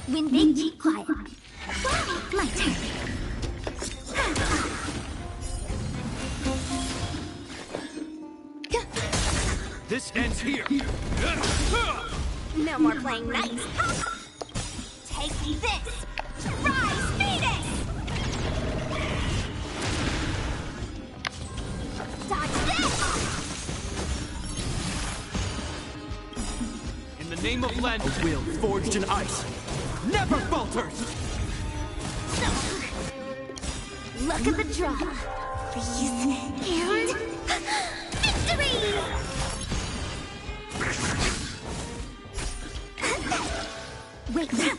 Win big, keep quiet. My turn. This ends here. No more playing nice. Take this! Rise, Venus! Dodge this! In the name of Len, a will forged in ice never falters. Look at the draw. Freeze and victory! Wait up!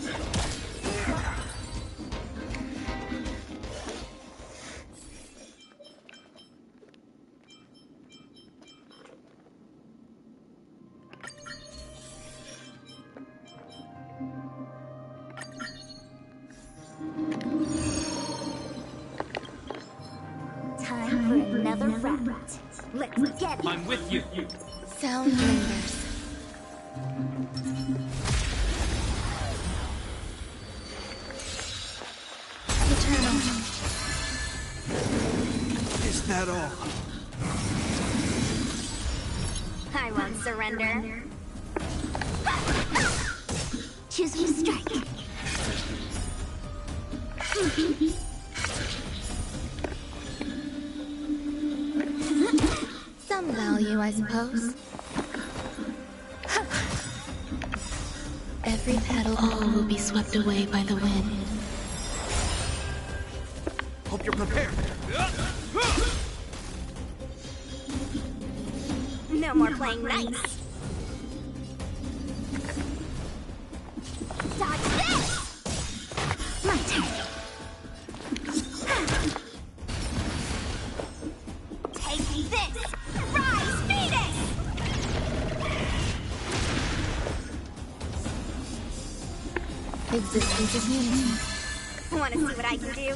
Time for another round. Let's get it. I'm with you. Sound lingers. Eternal. Is that all? I won't surrender. Choose your strike. Some value, I suppose. Every petal all will be swept away by the wind. Hope you're prepared. No more playing nice. Dodge this! My turn. Take this! Rise, Venus! Existence is unity. Want to see what I can do?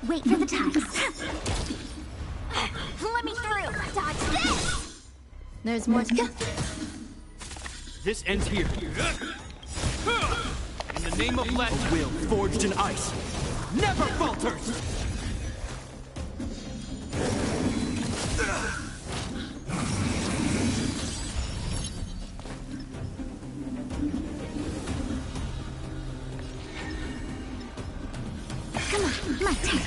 Wait for the ties. Let me through. Dodge this. There's more to go. This ends here. In the name of legend, a will forged in ice never falters. Come on, my turn.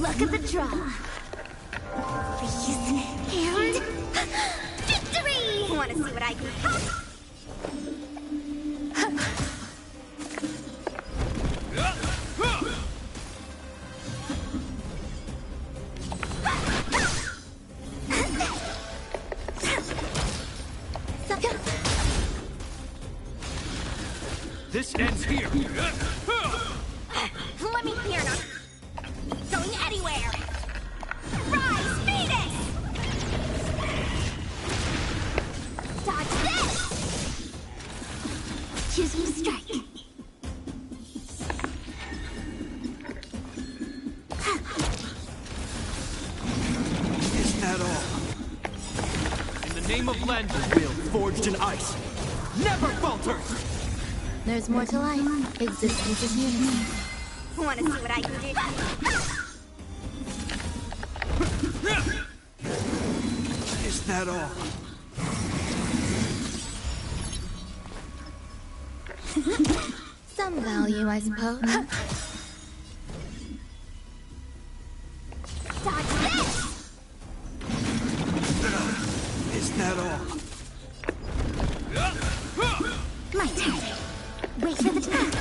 Look at the draw. Freeze and victory! Want to see what I can do? This ends here. Let me clear now. Going anywhere. Rise, Phoenix! Dodge this! Choose your strike. Is that all? In the name of legend, a will forged in ice never falters. There's more to life. Existence is unity. Want to see what I can do? Is that all? Some value, I suppose. Dodge this! Is that all? My turn. Wait for the time.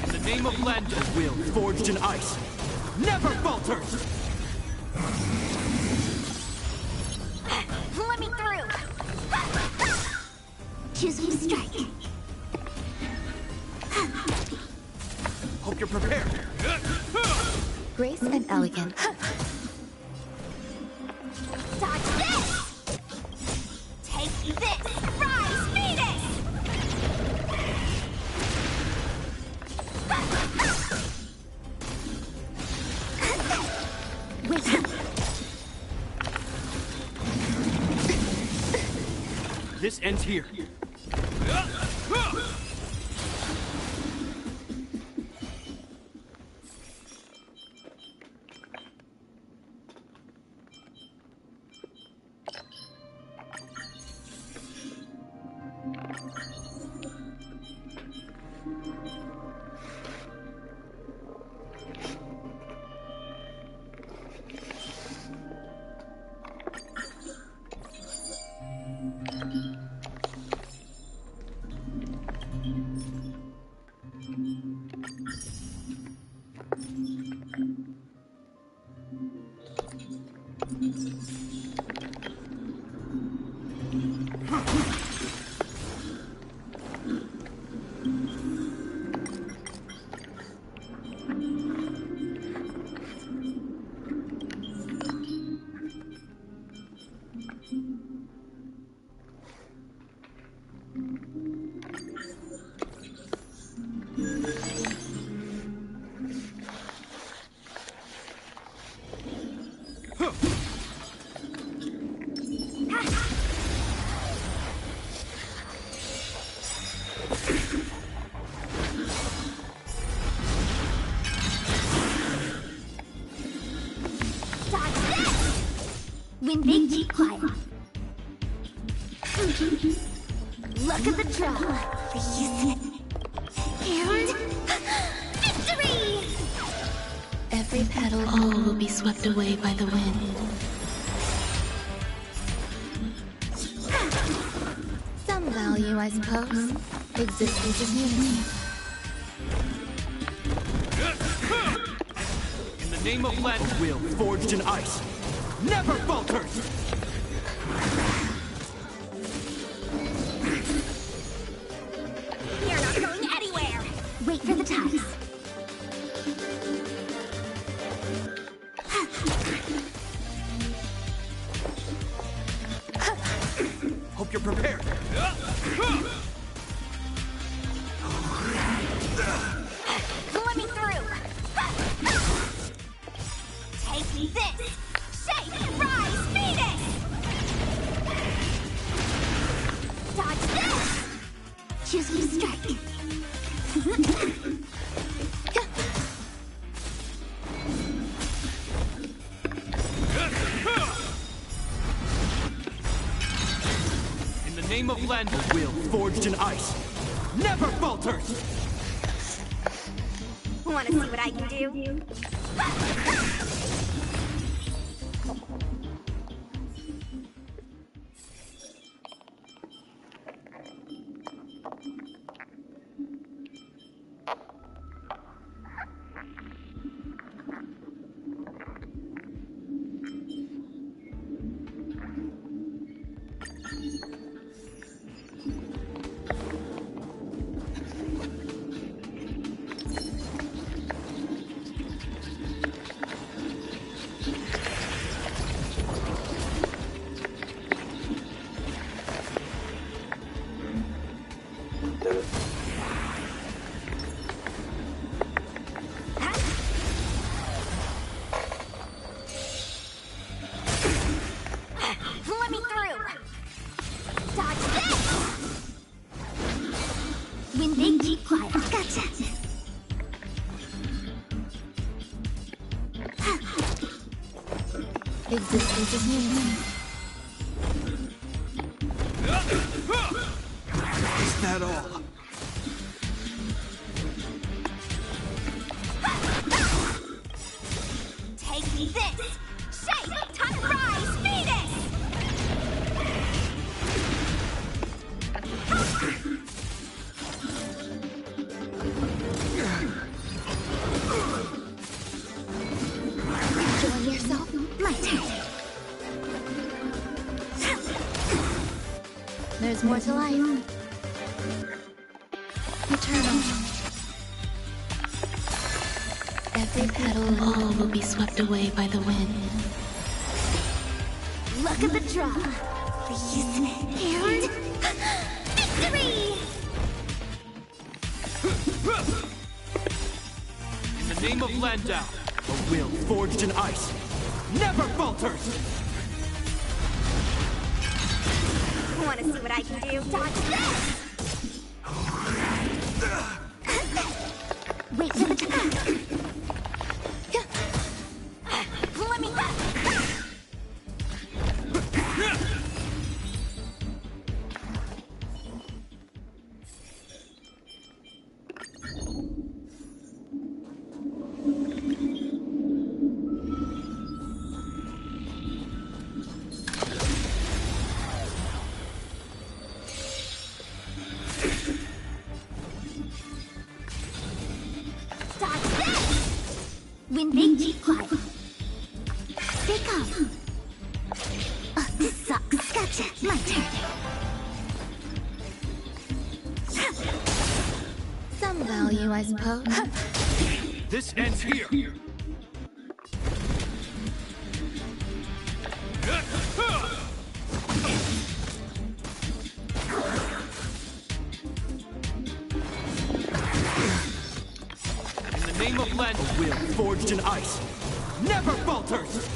In the name of legend, a will forged in ice never falters. Let me through. Choose your strike. Hope you're prepared. Grace and elegant. Dodge this! Take this! Rise, Phoenix! Wait. This ends here. Win big, keep quiet. Look at the draw. Freeze and victory! Every petal, all will be swept away by the wind. Some value, I suppose. Existence is unity. In the name of legend, will forged in ice never falters. You're not going anywhere. Wait for the ties. Hope you're prepared. Let me through! Take this! Shake! Rise! Phoenix! Dodge this! Choose your strike! In the name of land, the will forged in ice never falters! Wanna see what I can do? Let me through! Dodge this! When they keep quiet, gotcha! Existence is meaningless. Is that all? Take this! Shake! Time rise! Phoenix! Enjoy yourself? My turn. There's more to life. Eternal. Every petal, all will be swept away by the wind. Look at the draw. Freeze and victory! In the name of Landau, the will forged in ice never falters! Wanna see what I can do? Dodge this! Wait for the time. Let me when they keep quiet. Stay calm. Oh, this sucks. Gotcha. My turn. Some value, I suppose. This ends here! In the name of land, the will forged in ice never falters!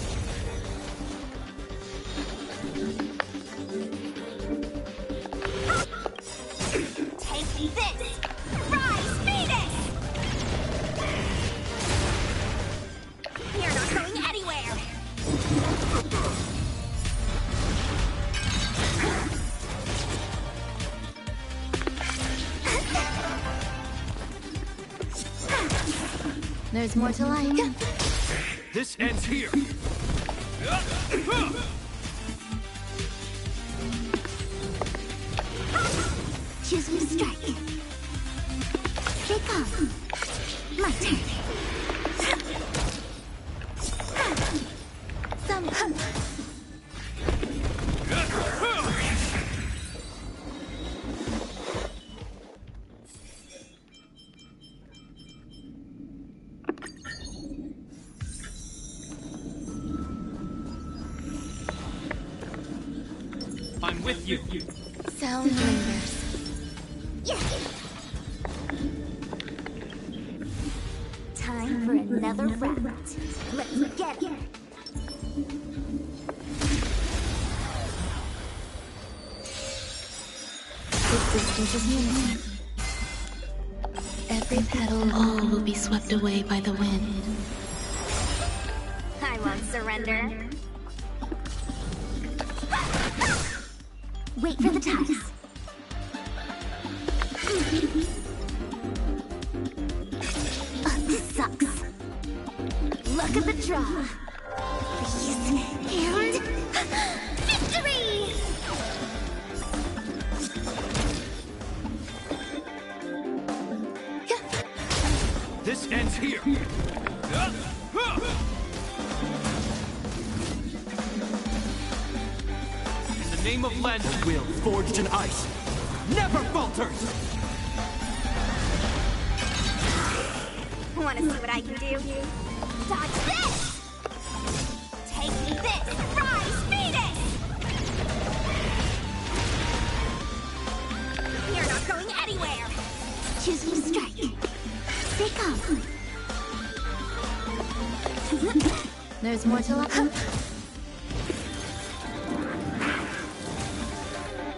Take this! Rise, Phoenix! You're not going anywhere! There's more to life. This ends here! Choose your strike. Stay calm. My turn. Some. I'm with you! Sound lingers. Time for another round. Let's get it. Existence is unity. Every petal, all will be swept away by the wind. I won't surrender. Wait for the ties. This sucks. Look at the draw. And victory! This ends here. In the name of Len's will, forged in ice, never falters! Wanna see what I can do? Dodge this! Take this! Rise, Phoenix! You're not going anywhere! Choose your strike. Stay calm. There's more to life.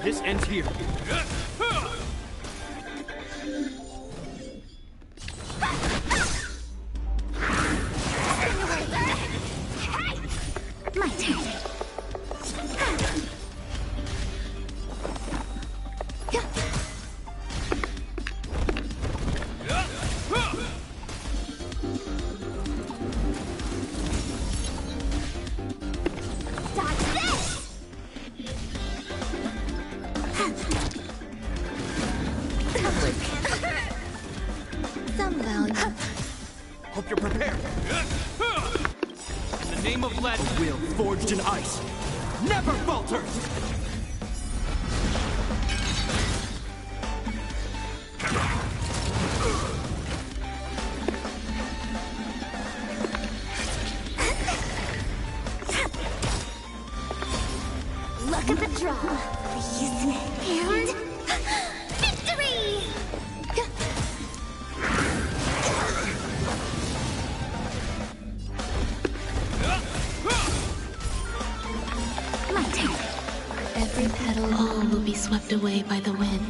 This ends here. My turn. Some value. Hope you're prepared. In the name of Len, will, forged in ice, never falters! Look at the draw. And victory! My turn. Every petal, all will be swept away by the wind.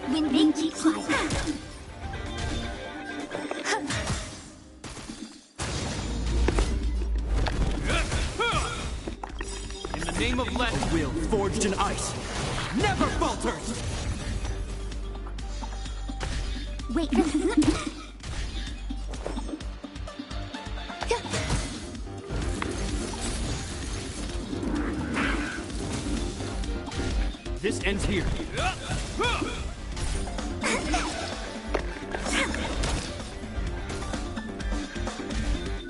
When they keep quiet. In the name of Len, will, forged in ice, never falters! Wait for the... This ends here.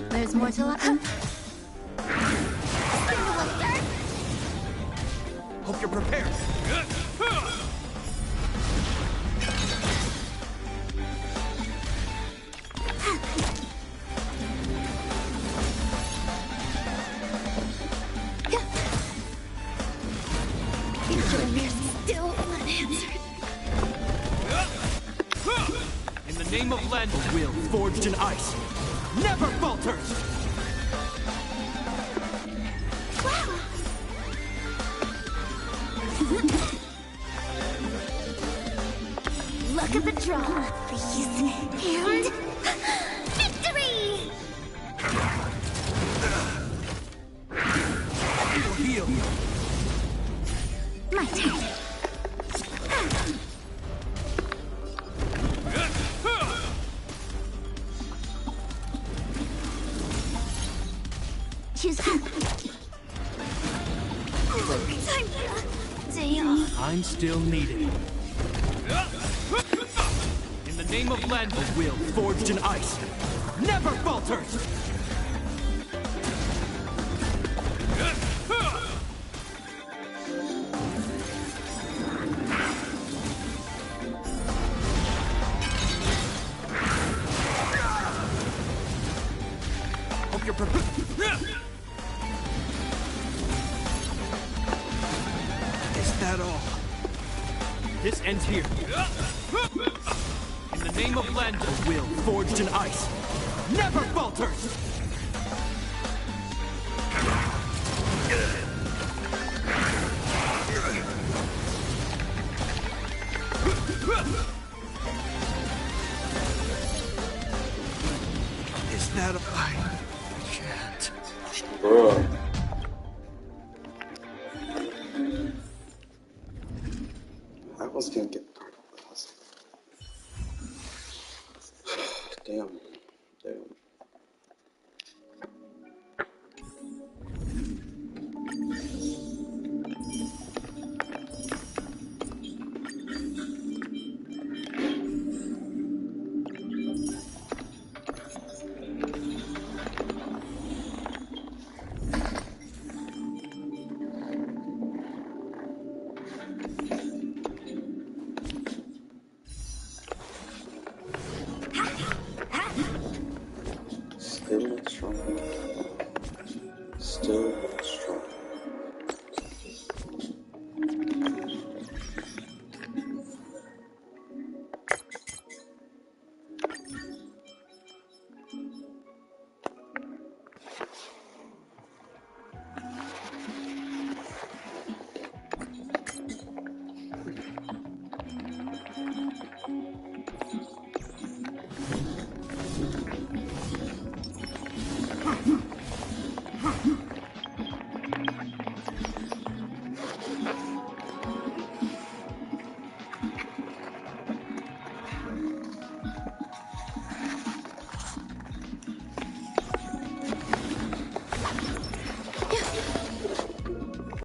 There's more to life. Hope you're prepared. Still unanswered. In the name of Len, will, forged in ice, never falters! Look at the draw. And victory! Heal. My turn. Choose. Time for day off. I'm still needed. In the name of Len, will, forged in ice, never falters! Hope you're prepared. that all? This ends here. In the name of Len, the will forged in ice never falters!